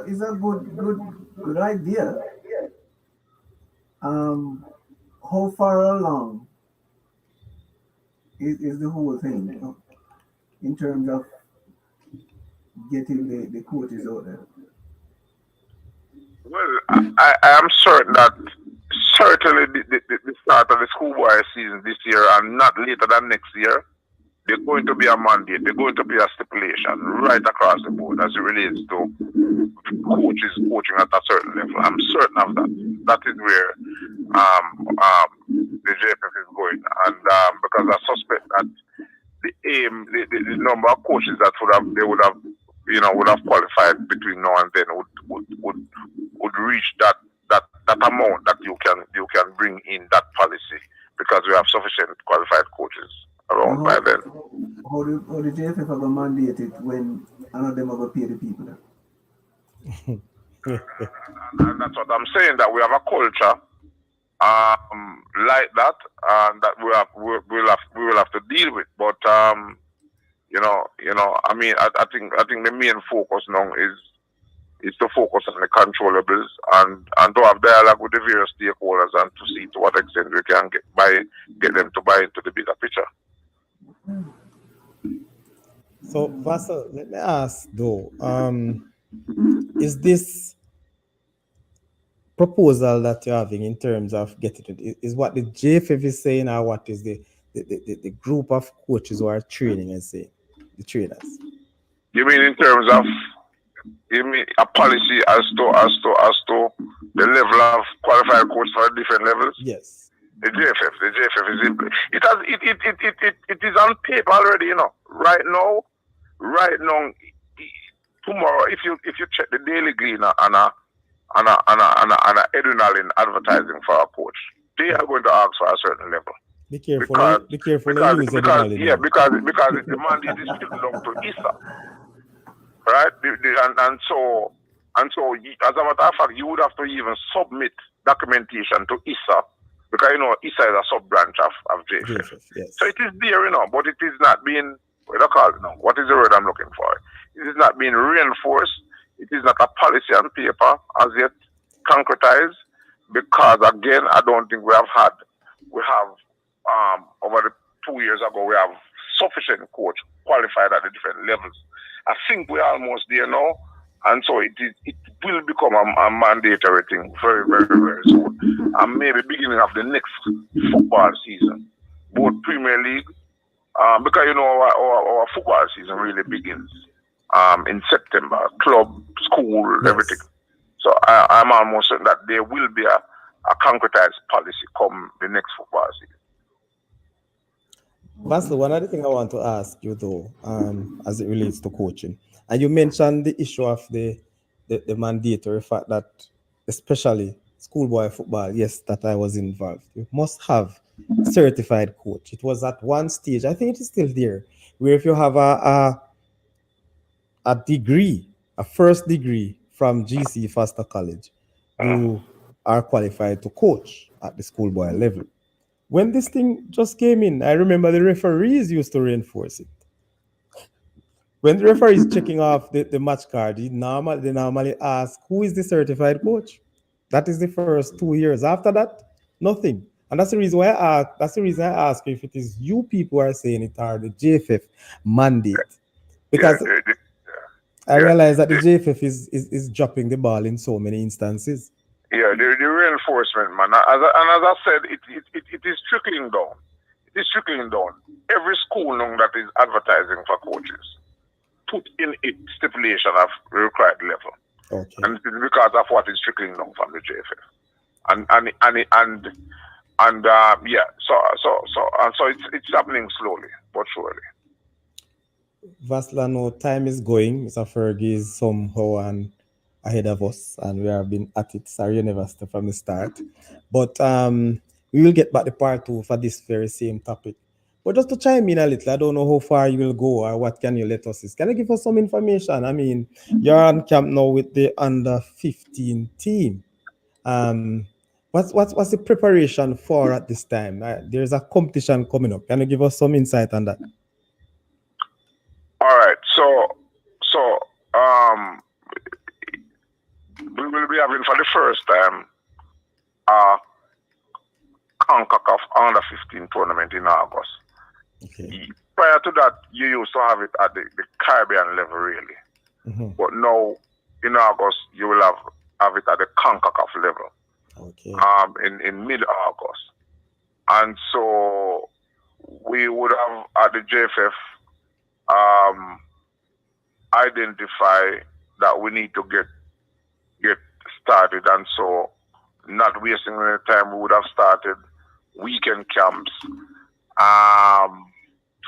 Is a good idea. How far along is the whole thing in terms of getting the coaches out there?
Well, I am certain that certainly the start of the schoolboy season this year and not later than next year, there's going to be a mandate, there's going to be a stipulation right across the board as it relates to coaches coaching at a certain level. I'm certain of that. That is where the JFF is going. And because I suspect that the number of coaches that would have qualified between now and then would reach that amount that you can bring in that policy, because we have sufficient qualified coaches around by then.
How the JFF are going to mandate it when none of them are going to pay the people?
And that's what I'm saying, that we have a culture like that, and that we will have to deal with. But I mean, I think the main focus now is to focus on the controllables and to have dialogue with the various stakeholders and to see to what extent we can get them to buy into the bigger picture.
So, Vassel, let me ask though, is this proposal that you're having in terms of getting it, is what the JFF is saying, or what is the group of coaches who are training and saying, the trainers?
You mean in terms of a policy as to the level of qualified coach for different levels?
Yes.
The JFF is in place. It is on paper already, you know. Right now, tomorrow, if you check the Daily Gleaner and a adrenaline advertising for a coach, they are going to ask for a certain level.
Be careful.
Because the mandate is still belong to ISA, right? And so, as a matter of fact, you would have to even submit documentation to ISA, because you know ISA is a sub branch of JFF.
Yes.
So it is there, you know, but it is not being, what do you call it now? What is the word I'm looking for? It is not being reinforced. It is not a policy on paper as yet concretized, because again, I don't think we have over the 2 years ago, we have sufficient coach qualified at the different levels. I think we're almost there now, and so it will become a mandatory thing very, very, very soon, and maybe beginning of the next football season, both Premier League, because you know our football season really begins in September, club, school,
yes,
everything. So I'm almost certain that there will be a concretized policy come the next football season.
Vassel, one other thing I want to ask you though, as it relates to coaching, and you mentioned the issue of the mandatory fact that, especially schoolboy football, yes, that I was involved. You must have certified coach. It was at one stage, I think it is still there, where if you have a degree, a first degree from GC Foster College, you are qualified to coach at the schoolboy level. When this thing just came in, I remember the referees used to reinforce it. When the referee is checking off the match card, they normally ask, who is the certified coach? That is the first 2 years. After that, nothing. And that's the reason why I ask if it is you people who are saying it or the JFF mandate. Because I realize that the JFF is dropping the ball in so many instances.
Yeah, the reinforcement, man. As I said, it is trickling down. It is trickling down. Every school now that is advertising for coaches put in its stipulation of required level.
Okay.
And it is because of what is trickling down from the JFF. So it's happening slowly but surely.
Vassel, no time is going. Mr. Fergie is somehow ahead of us, and we have been at it. Sorry, University from the start. But we will get back to part 2 for this very same topic. But just to chime in a little, I don't know how far you will go or what can you let us see. Can you give us some information? I mean, you're on camp now with the under 15 team. What's the preparation for at this time? There's a competition coming up. Can you give us some insight on that?
All right. So we will be having for the first time a CONCACAF under 15 tournament in August.
Okay.
Prior to that, you used to have it at the Caribbean level, really.
Mm-hmm.
But now, in August, you will have it at the CONCACAF level.
Okay.
In mid-August. And so we would have at the JFF identify that we need to get started, and so not wasting any time, we would have started weekend camps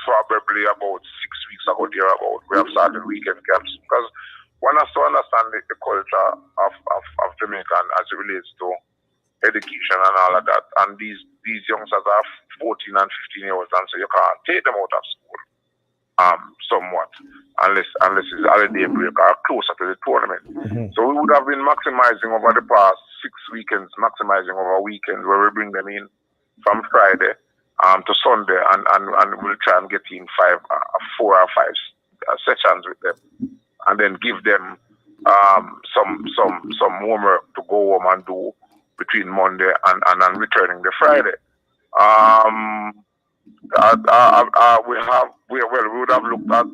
probably about 6 weeks ago, thereabout. We have started weekend camps because one has to understand the culture of Jamaica as it relates to education and all of that. And these youngsters are 14 and 15 years old, and so you can't take them out of school somewhat unless it's holiday break or closer to the tournament.
Mm-hmm.
So we would have been maximizing over the past 6 weekends, maximizing over weekends where we bring them in from Friday to Sunday, and we'll try and get in 4 or 5 sessions with them, and then give them some homework to go home and do between Monday and returning the Friday. We would have looked at,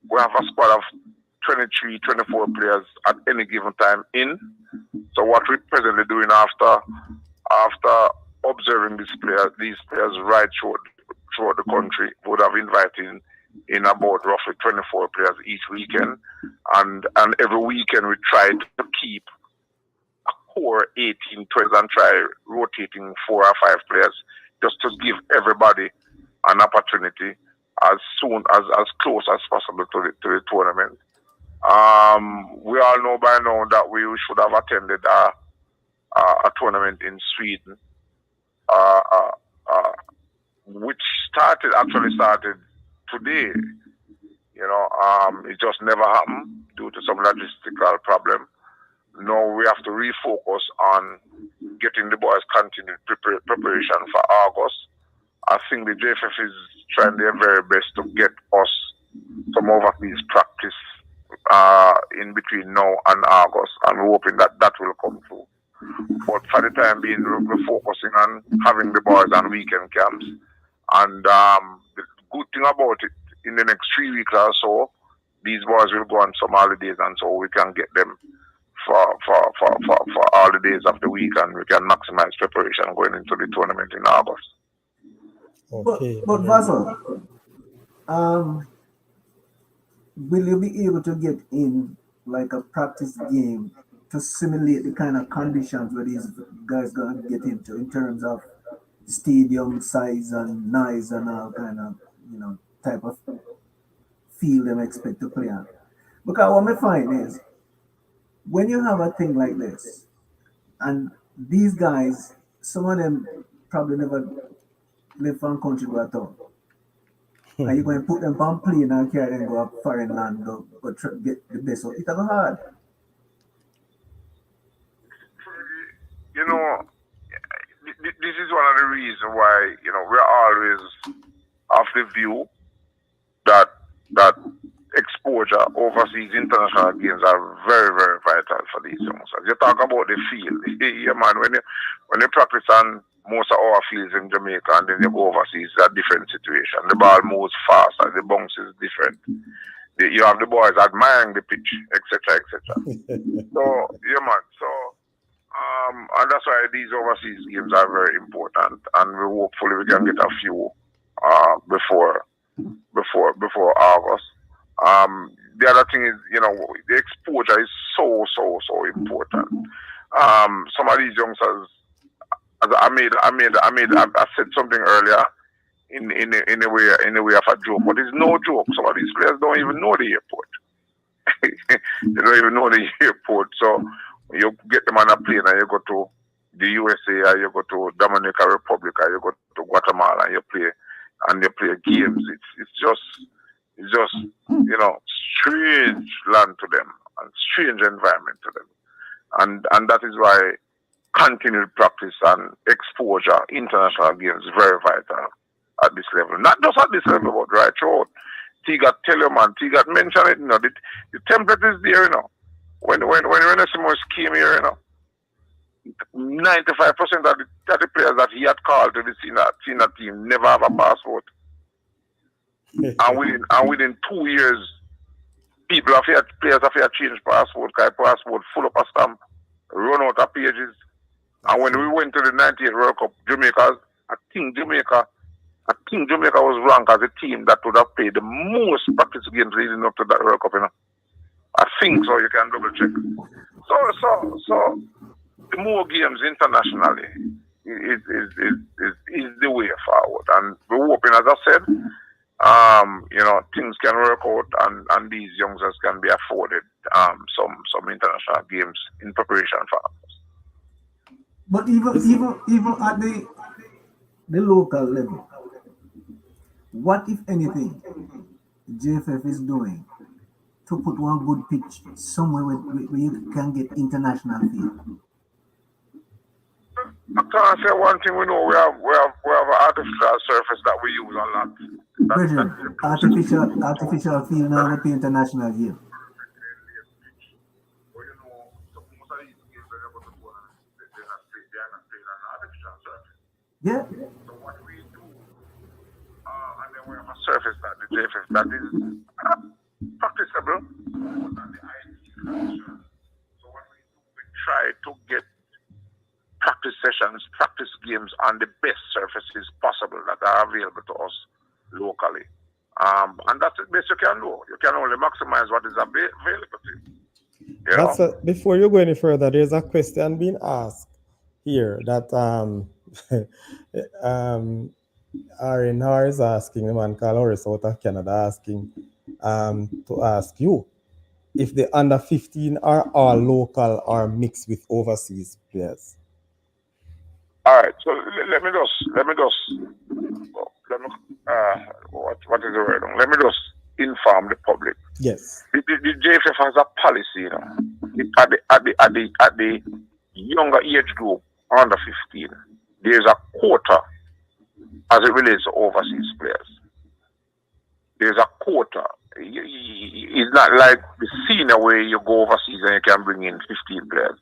we have a squad of 23, 24 players at any given time in. So what we're presently doing after observing these players right throughout the country, would have invited in about roughly 24 players each weekend, and every weekend we try to keep a core 18 players and try rotating 4 or 5 players just to give everybody an opportunity as close as possible to the tournament. We all know by now that we should have attended a tournament in Sweden, which actually started today. It just never happened due to some logistical problem. Now we have to refocus on getting the boys continued preparation for August. I think the JFF is trying their very best to get us some overseas practice in between now and August, and we're hoping that will come through. But for the time being, we're focusing on having the boys on weekend camps. And the good thing about it, in the next 3 weeks or so, these boys will go on some holidays, and so we can get them for all the days of the week, and we can maximize preparation going into the tournament in August.
Okay.
But Vassel, will you be able to get in like a practice game to simulate the kind of conditions where these guys gonna get into in terms of stadium size and noise and all kind of type of field them expect to play on? Because what I find is when you have a thing like this, and these guys, some of them probably never live from country at all. And you're going to put them on plane and carry them go up foreign land, go get the best. So it's hard.
This is one of the reasons why we're always of the view that exposure overseas international games are very, very vital for these youngsters. You talk about the field, yeah, man. When you practice on most of our fields in Jamaica and then you go overseas, it's a different situation. The ball moves faster, the bounce is different. You have the boys admiring the pitch, etc., etc. So, yeah, man. So, and that's why these overseas games are very important, and we hopefully we can get a few before August. The other thing is, the exposure is so important. Some of these youngsters, as I said something earlier in a way of a joke, but it's no joke. Some of these players don't even know the airport. They don't even know the airport. So you get them on a plane and you go to the USA or you go to Dominican Republic or you go to Guatemala and you play games. It's just strange land to them and strange environment to them. And that is why continued practice and exposure international games is very vital at this level. Not just at this level, but right throughout. Tegat tell you, man, Tegat mentioned it, the template is there, When Reynolds came here, 95% of the players that he had called to the senior team never have a passport. and within 2 years, players have to change passport, because passport full of a stamp, run out of pages. And when we went to the 98 World Cup, I think Jamaica was ranked as a team that would have played the most practice games leading up to that World Cup, I think so. You can double check. So the more games internationally is the way forward, and we're hoping, as I said, things can work out, and these youngsters can be afforded some international games in preparation for us.
But even at the local level, what if anything JFF is doing to put one good pitch somewhere where you can get international field?
I can't say one thing we know. We have an artificial surface that we use a lot.
Brethren, artificial field now with the international game.
when you go to phone and they are not playing on artificial surface.
Yeah.
So what we do, and then we have a surface that the JFF that is practicable, but not the ideal condition. So what we do, we try to get practice sessions, practice games on the best surfaces possible that are available to us locally. And that's the best you can do. You can only maximize what is available to you.
Before you go any further, there's a question being asked here that RNR is asking, the man called Horace out of Canada, asking to ask you if the under 15 are all local or mixed with overseas players.
All right, so let me just what is the word? Let me just inform the public.
Yes.
The JFF has a policy, you know, at the younger age group, under 15, there's a quota as it relates to overseas players. There's a quota. It's not like the senior where you go overseas and you can bring in 15 players.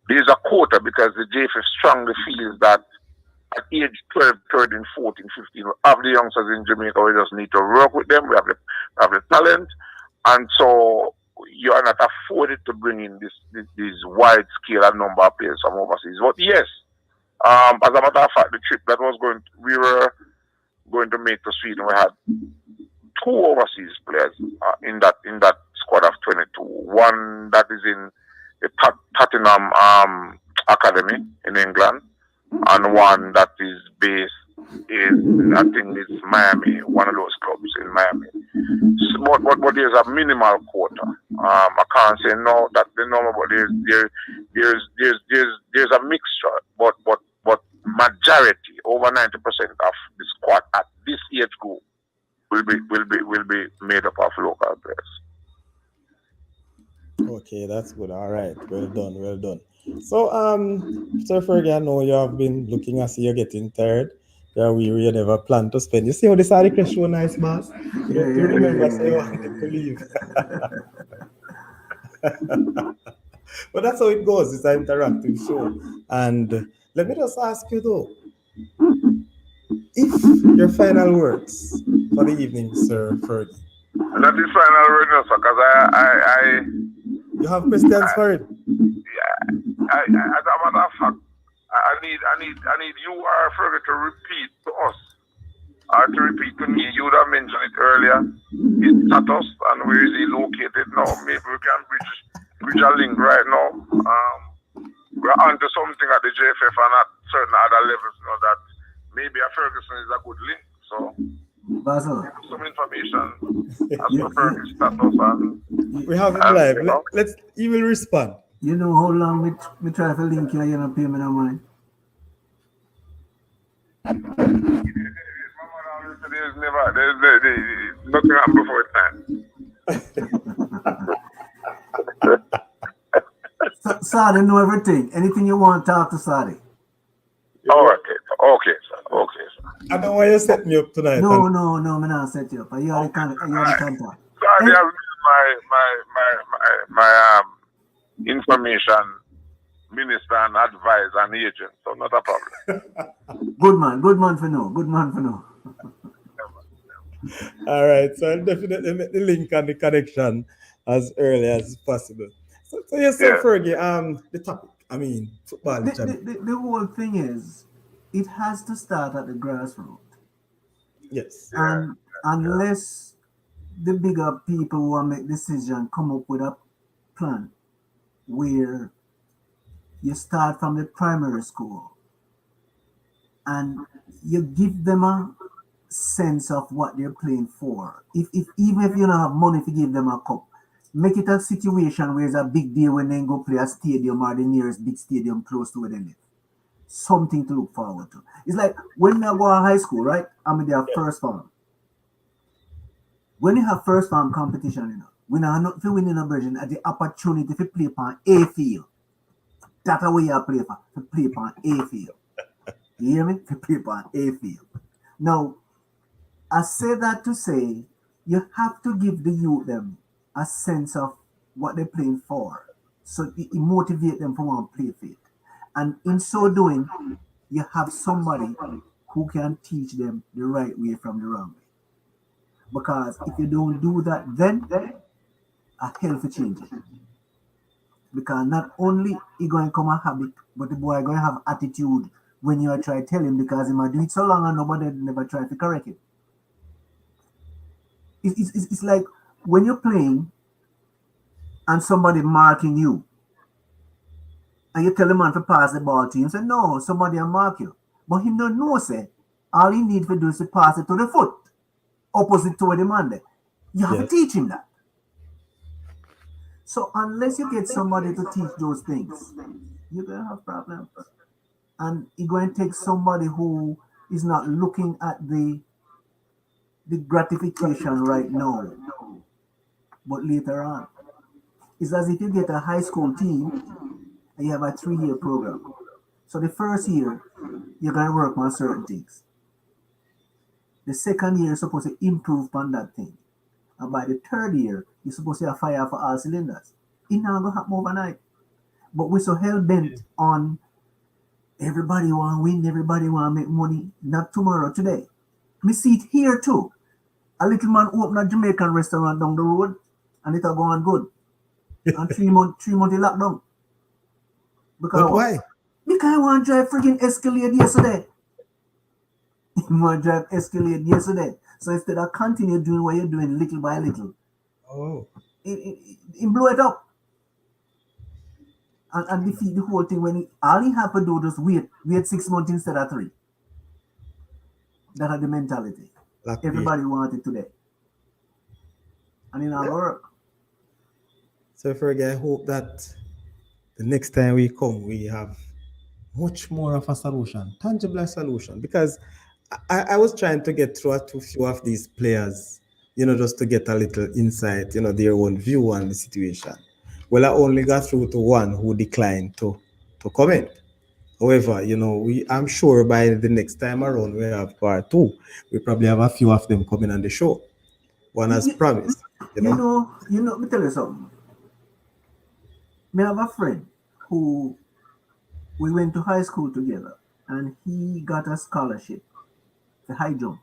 There's a quota because the JFF strongly feels that at age 12, 13, 14, 15, we have the youngsters in Jamaica. We just need to work with them. We have the talent. And so you are not afforded to bring in this wide scale and number of players from overseas. But yes, as a matter of fact, the trip that we were going to make to Sweden, we had 2 overseas players in that squad of 22. One that is in the Tottenham Academy in England, and one that is based in, I think it's Miami, one of those clubs in Miami. So, but there's a minimal quota. I can't say no that the number, but there's a mixture. But majority, over 90% of the squad at this age group will be made up of local players.
Okay, that's good. All right, well done. So, Sir Fergie, I know you have been looking as you're getting tired. You never plan to spend. You see how the Saudichress show nice, boss? You remember saying you wanted to leave. But that's how it goes. It's an interactive show. And let me just ask you though, if your final words for the evening, Sir Fergie.
That is final word, because
you have questions for him?
Yeah. As a matter of fact, I need you or Fergie to repeat to us, or to repeat to me. You would have mentioned it earlier. His status and where is he located now. Maybe we can bridge a link right now. We're onto something at the JFF and at certain other levels, you know, that maybe a Ferguson is a good link. So
Vassel,
some information as to Ferguson's status and
we have it live. You know? He will respond.
You know how long we try to link you and you don't pay me no money?
There's nothing happened before time.
Sadi know everything. Anything you want, talk to Sadi.
Oh, okay, sir.
I don't want you to set me up tonight.
No, I'm not set you up. You are the contact.
Sadi has my information minister and advisor and agent, so not a problem.
Good man for now.
All right, so I'll definitely make the link and the connection as early as possible. So yes, sir, Fergie, the topic, football.
The whole thing is, it has to start at the grassroots.
Yes.
And unless the bigger people who make decisions come up with a plan where you start from the primary school and you give them a sense of what they're playing for. Even if you don't have money to give them a cup, make it a situation where it's a big deal when they go play a stadium or the nearest big stadium close to where they live. Something to look forward to. It's like when I go to high school, right? Their first farm. When you have first farm competition, when I not winning a version at the opportunity to play upon A field. That's the way you play for, to play upon A field. You hear me? To play upon A field. Now, I say that to say you have to give the youth them a sense of what they're playing for. So it motivates them for one play for it. And in so doing, you have somebody who can teach them the right way from the wrong way. Because if you don't do that, then a hell for change it. Because not only he going to come a habit, but the boy going to have attitude when you are trying to tell him because he might do it so long and nobody never try to correct him. It's like when you're playing and somebody marking you and you tell the man to pass the ball to him, say no, somebody will mark you. But him don't know, say, all he need to do is to pass it to the foot, opposite to the man there. You have to teach him that. So unless you get somebody to teach those things, you're going to have problems. And you're going to take somebody who is not looking at the gratification right now, but later on. It's as if you get a high school team and you have a 3-year program. So the first year, you're going to work on certain things. The second year, you're supposed to improve on that thing. And by the third year, you're supposed to have fire for all cylinders. It's not going to happen overnight. But we're so hell-bent on everybody want to win, everybody want to make money, not tomorrow, today. We see it here too. A little man open a Jamaican restaurant down the road and it'll go on good. And 3 months he locked down. Because
but why?
Because I want to drive freaking Escalade yesterday. I want to drive Escalade yesterday. So instead of continue doing what you're doing little by little, it blow it up. And defeat the whole thing when all he have to do is wait 6 months instead of 3. That is the mentality. Everybody wants it today. And in our work.
So Fergie, I hope that the next time we come, we have much more of a solution, tangible solution. Because I was trying to get through to a few of these players, just to get a little insight, their own view on the situation. Well, I only got through to one who declined to comment. However, I'm sure by the next time around we have part 2. We probably have a few of them coming on the show. One has promised.
Let me tell you something. I have a friend who we went to high school together and he got a scholarship for high jump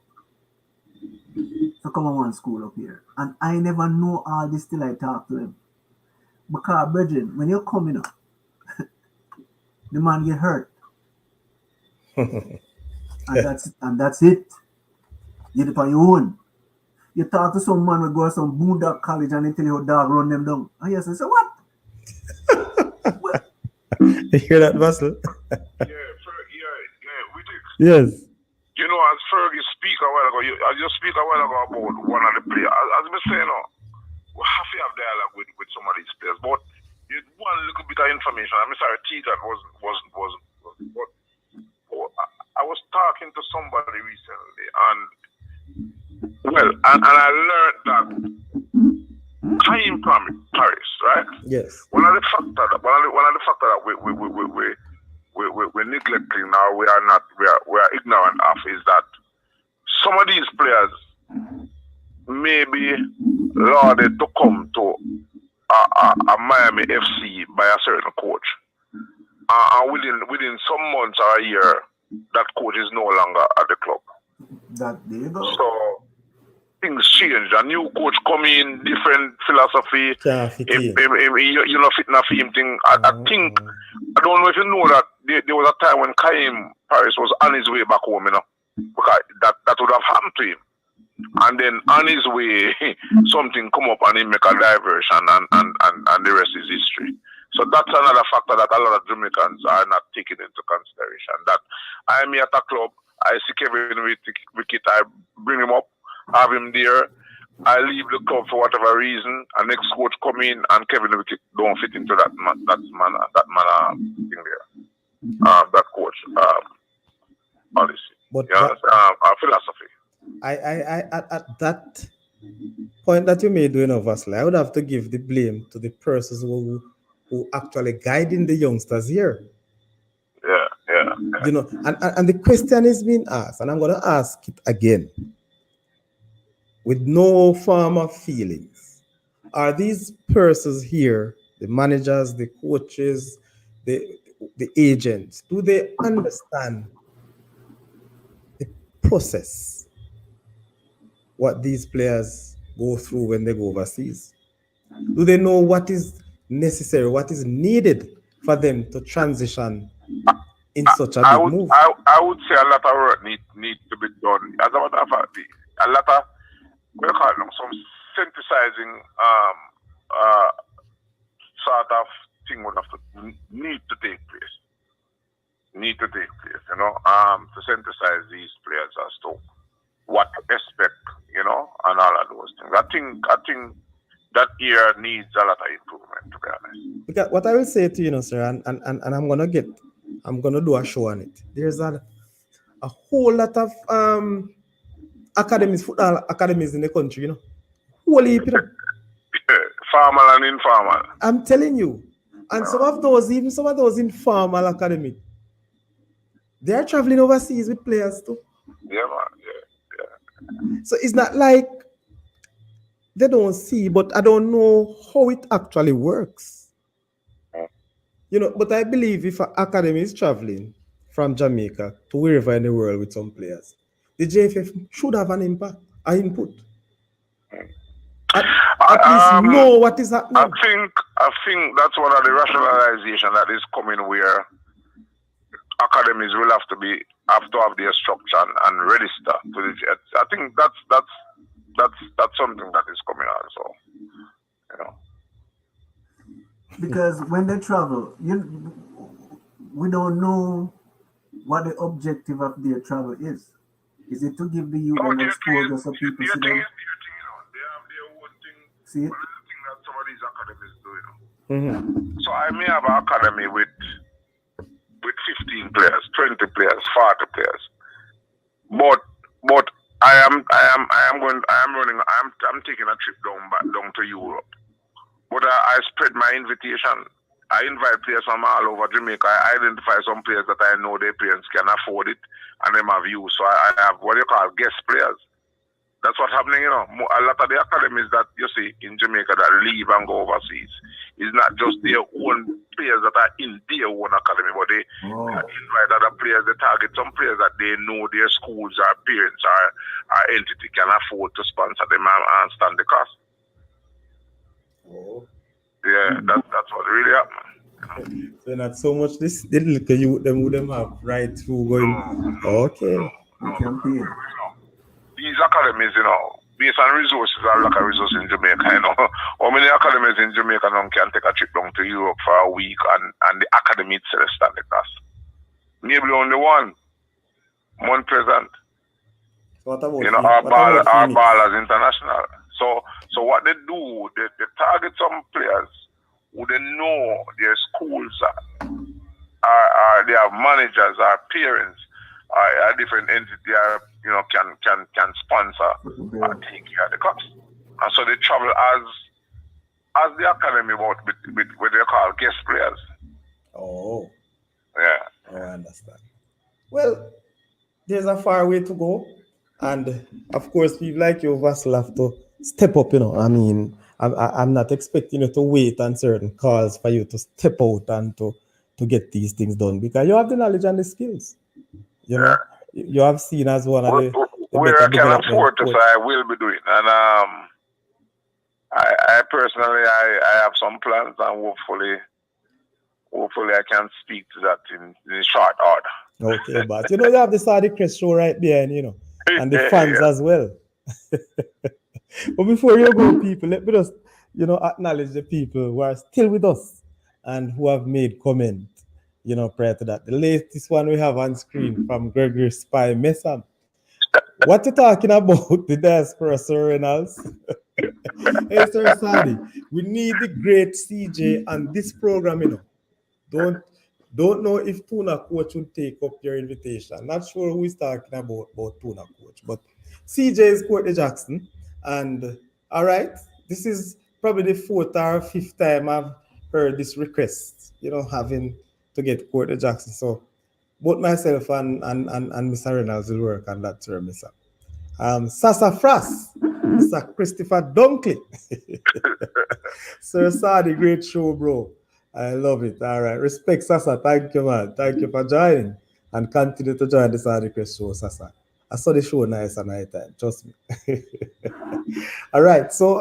to come on one school up here. And I never know all this till I talk to him. Because, brethren, when you're coming up, the man get hurt. and that's it. You depend on your own. You talk to some man who go to some boondock college and they tell you how dog run them down. And you say, what?
You hear that, Vassel?
We did.
Yes.
As Fergie speak a while ago, I just speak a while ago about one of the players. As I was saying, we have to have dialogue with some of these players. But one little bit of information. I'm sorry, Tegat wasn't. But I was talking to somebody recently, and I learned that time Paris, right?
Yes.
One of the factors that we're neglecting now, we are ignorant of, is that some of these players may be lauded to come to a Miami FC by a certain coach, and within some months or a year, that coach is no longer at the club.
There you go.
So things change. A new coach come in, different philosophy. Fitting a theme thing. I think, I don't know if you know that there was a time when Kaim Paris was on his way back home, because that would have happened to him. And then on his way, something come up and he make a diversion, and the rest is history. So that's another factor that a lot of Jamaicans are not taking into consideration. That I am here at a club, I see Kevin Wicket, I bring him up, have him there, I leave the club for whatever reason, and next coach come in and Kevin Wicket don't fit into that thing there. That coach policy.
But
philosophy.
I at that point that you made, Vassel, I would have to give the blame to the persons who actually guiding the youngsters here.
Yeah.
And the question is being asked, and I'm going to ask it again with no form of feelings. Are these persons here the managers, the coaches, the agents, do they understand the process, what these players go through when they go overseas? Do they know what is necessary, what is needed for them to transition in such a big move?
I would say a lot of work need to be done. As a matter of fact, a lot of some synthesizing sort of thing would have to need to take place. You know, to synthesize these players as to what to expect, you know, and all of those things. I think that year needs a lot of improvement, to be honest.
Because what I will say to you, know, sir, and I'm gonna do a show on it. There's a whole lot of academies, football academies in the country, you know. Whole heap, you know.
Formal and informal.
I'm telling you. And some of those informal academy, they are traveling overseas with players too.
Yeah, man. Yeah.
So it's not like they don't see, but I don't know how it actually works. You know, but I believe if an academy is traveling from Jamaica to wherever in the world with some players, the JFF should have an impact, an input. At least know what is happening.
I think that's one of the rationalization that is coming, where academies will have to have their structure and register to the Jets. I think that's something that is coming also. You know.
Because when they travel, we don't know what the objective of their travel is. Is it to give the youth an exposure so people see them? See it?
One of the things that some of these academies do, you know. Mm-hmm. So I may have an academy with 15 players, 20 players, 40 players. But I'm taking a trip down to Europe. But I spread my invitation. I invite players from all over Jamaica. I identify some players that I know their parents can afford it and them have use. So I have what you call guest players. That's what's happening, you know. A lot of the academies that you see in Jamaica that leave and go overseas is not just their own players that are in their own academy, but they invite other players. They target some players that they know their schools or parents or entity can afford to sponsor them and stand the cost.
Oh.
Yeah, that's what really happened.
So not so much this little youth them would them have right through going. Okay.
These academies, you know, based on resources, are like a resource in Jamaica, you know. How many academies in Jamaica now can take a trip down to Europe for a week and the academy itself stand the cost? Maybe only one present.
What about
you know, our ballers international. So what they do, they target some players who they know their schools are they have managers, are parents, are different entities, you know, can sponsor and take care of the cost. And so they travel as the academy with what they call guest players.
Oh.
Yeah.
Oh, I understand. Well, there's a far way to go. And of course, people like you, Vassel, have to step up, you know. I mean, I'm not expecting you to wait on certain calls for you to step out and to get these things done, because you have the knowledge and the skills. You know, you have seen as one of the
where I can afford to, so I will be doing. And I personally, I have some plans, and hopefully I can speak to that in short order.
Okay, but you know, you have the Saudichress show right there, and you know, and the fans as well. But before you go, people, let me just, you know, acknowledge the people who are still with us and who have made comment, you know, prior to that. The latest one we have on screen from Gregory Spy Messam. What you talking about, the diaspora, Sir Reynolds? Hey, Sir Sadi, we need the great CJ on this program, you know. Don't know if Tuna Coach will take up your invitation. Not sure who is talking about Tuna Coach, but CJ is Courtney Jackson. And all right, this is probably the 4th or 5th time I've heard this request, you know, having to get Courtney Jackson. So both myself and Mr. Reynolds will work on that term, Mr. Sassafras. Mr. Christopher Dunkley. Sir Sadi, great show, bro. I love it. All right. Respect, Sasa. Thank you, man. Thank you for joining. And continue to join the Saudichress show, Sasa. I saw the show nice and night time. Trust me. All right. So,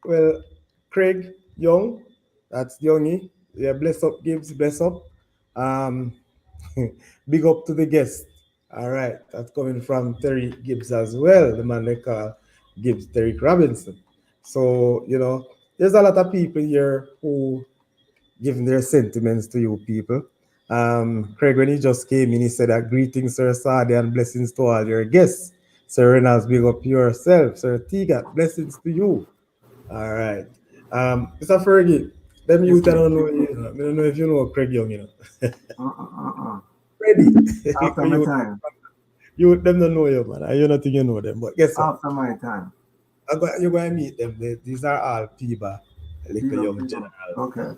well, Craig Young, that's Youngie. Yeah, bless up, Gibbs, bless up. Um, big up to the guest. All right, that's coming from Terry Gibbs as well, the man they call Gibbs Derek Robinson. So, there's a lot of people here who giving their sentiments to you people. Craig, when he just came in, he said that greetings, Sir Sadi, and blessings to all your guests. Sir Reynolds, big up yourself. Sir Tegat, blessings to you. All right. Mr. Fergie, them
Yes,
youth, I
sir.
don't know, I don't know if you know Craig Young.
Uh-uh.
Ready.
After my time.
Them don't know you, man. You not think you know them, but guess what?
After my time.
You're going to meet them. These are all PIBA, Little Young General,
Okay.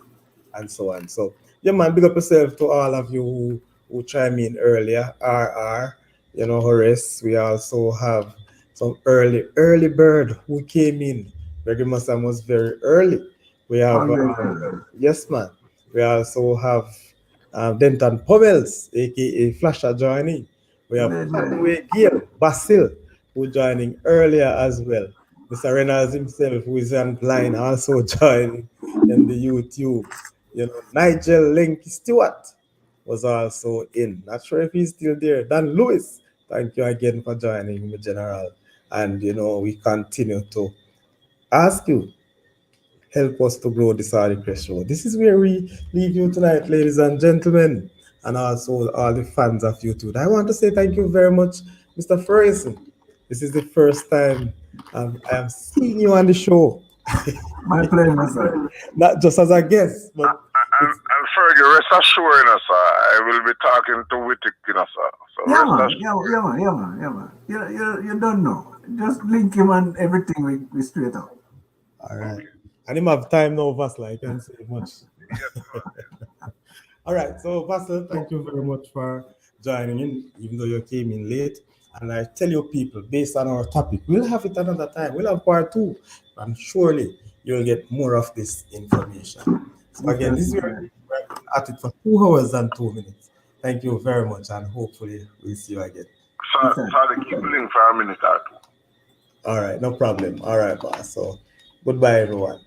and so on. So, yeah, man, big up yourself to all of you who chimed in earlier. RR, Horace. We also have some early bird who came in. Reggie Massam was very early. We have,
Always early.
yes, man. We also have Denton Powells, aka Flasher, joining. We have
Legend.
Conway Gill, Vassel, who joining earlier as well. Mr. Reynolds himself, who is online, also joining in the YouTube. Nigel Link Stewart was also in. Not sure if he's still there. Dan Lewis, thank you again for joining me, General. And we continue to ask you, help us to grow the Saudichress show. This is where we leave you tonight, ladies and gentlemen, and also all the fans of YouTube. I want to say thank you very much, Mr. Ferguson. This is the first time I am seeing you on the show.
My pleasure, sir.
Not just as a guest, but
And Fergie, rest assured, sir, I will be talking to Wittick, sir. So
Yeah,
rest
man.
assured.
Yeah, man. You don't know. Just link him and everything we straight up.
all right. And him have time now, Vassel. I can't say much. All right. So, Vassel, thank you very much for joining in, even though you came in late. And I tell you, people, based on our topic, we'll have it another time. We'll have part 2, and surely you'll get more of this information. So, again, this is where we're at it for 2 hours and 2 minutes. Thank you very much, and hopefully we'll see you again.
Sir, keep link for a minute or two.
All right, no problem. All right, boss. So, goodbye, everyone.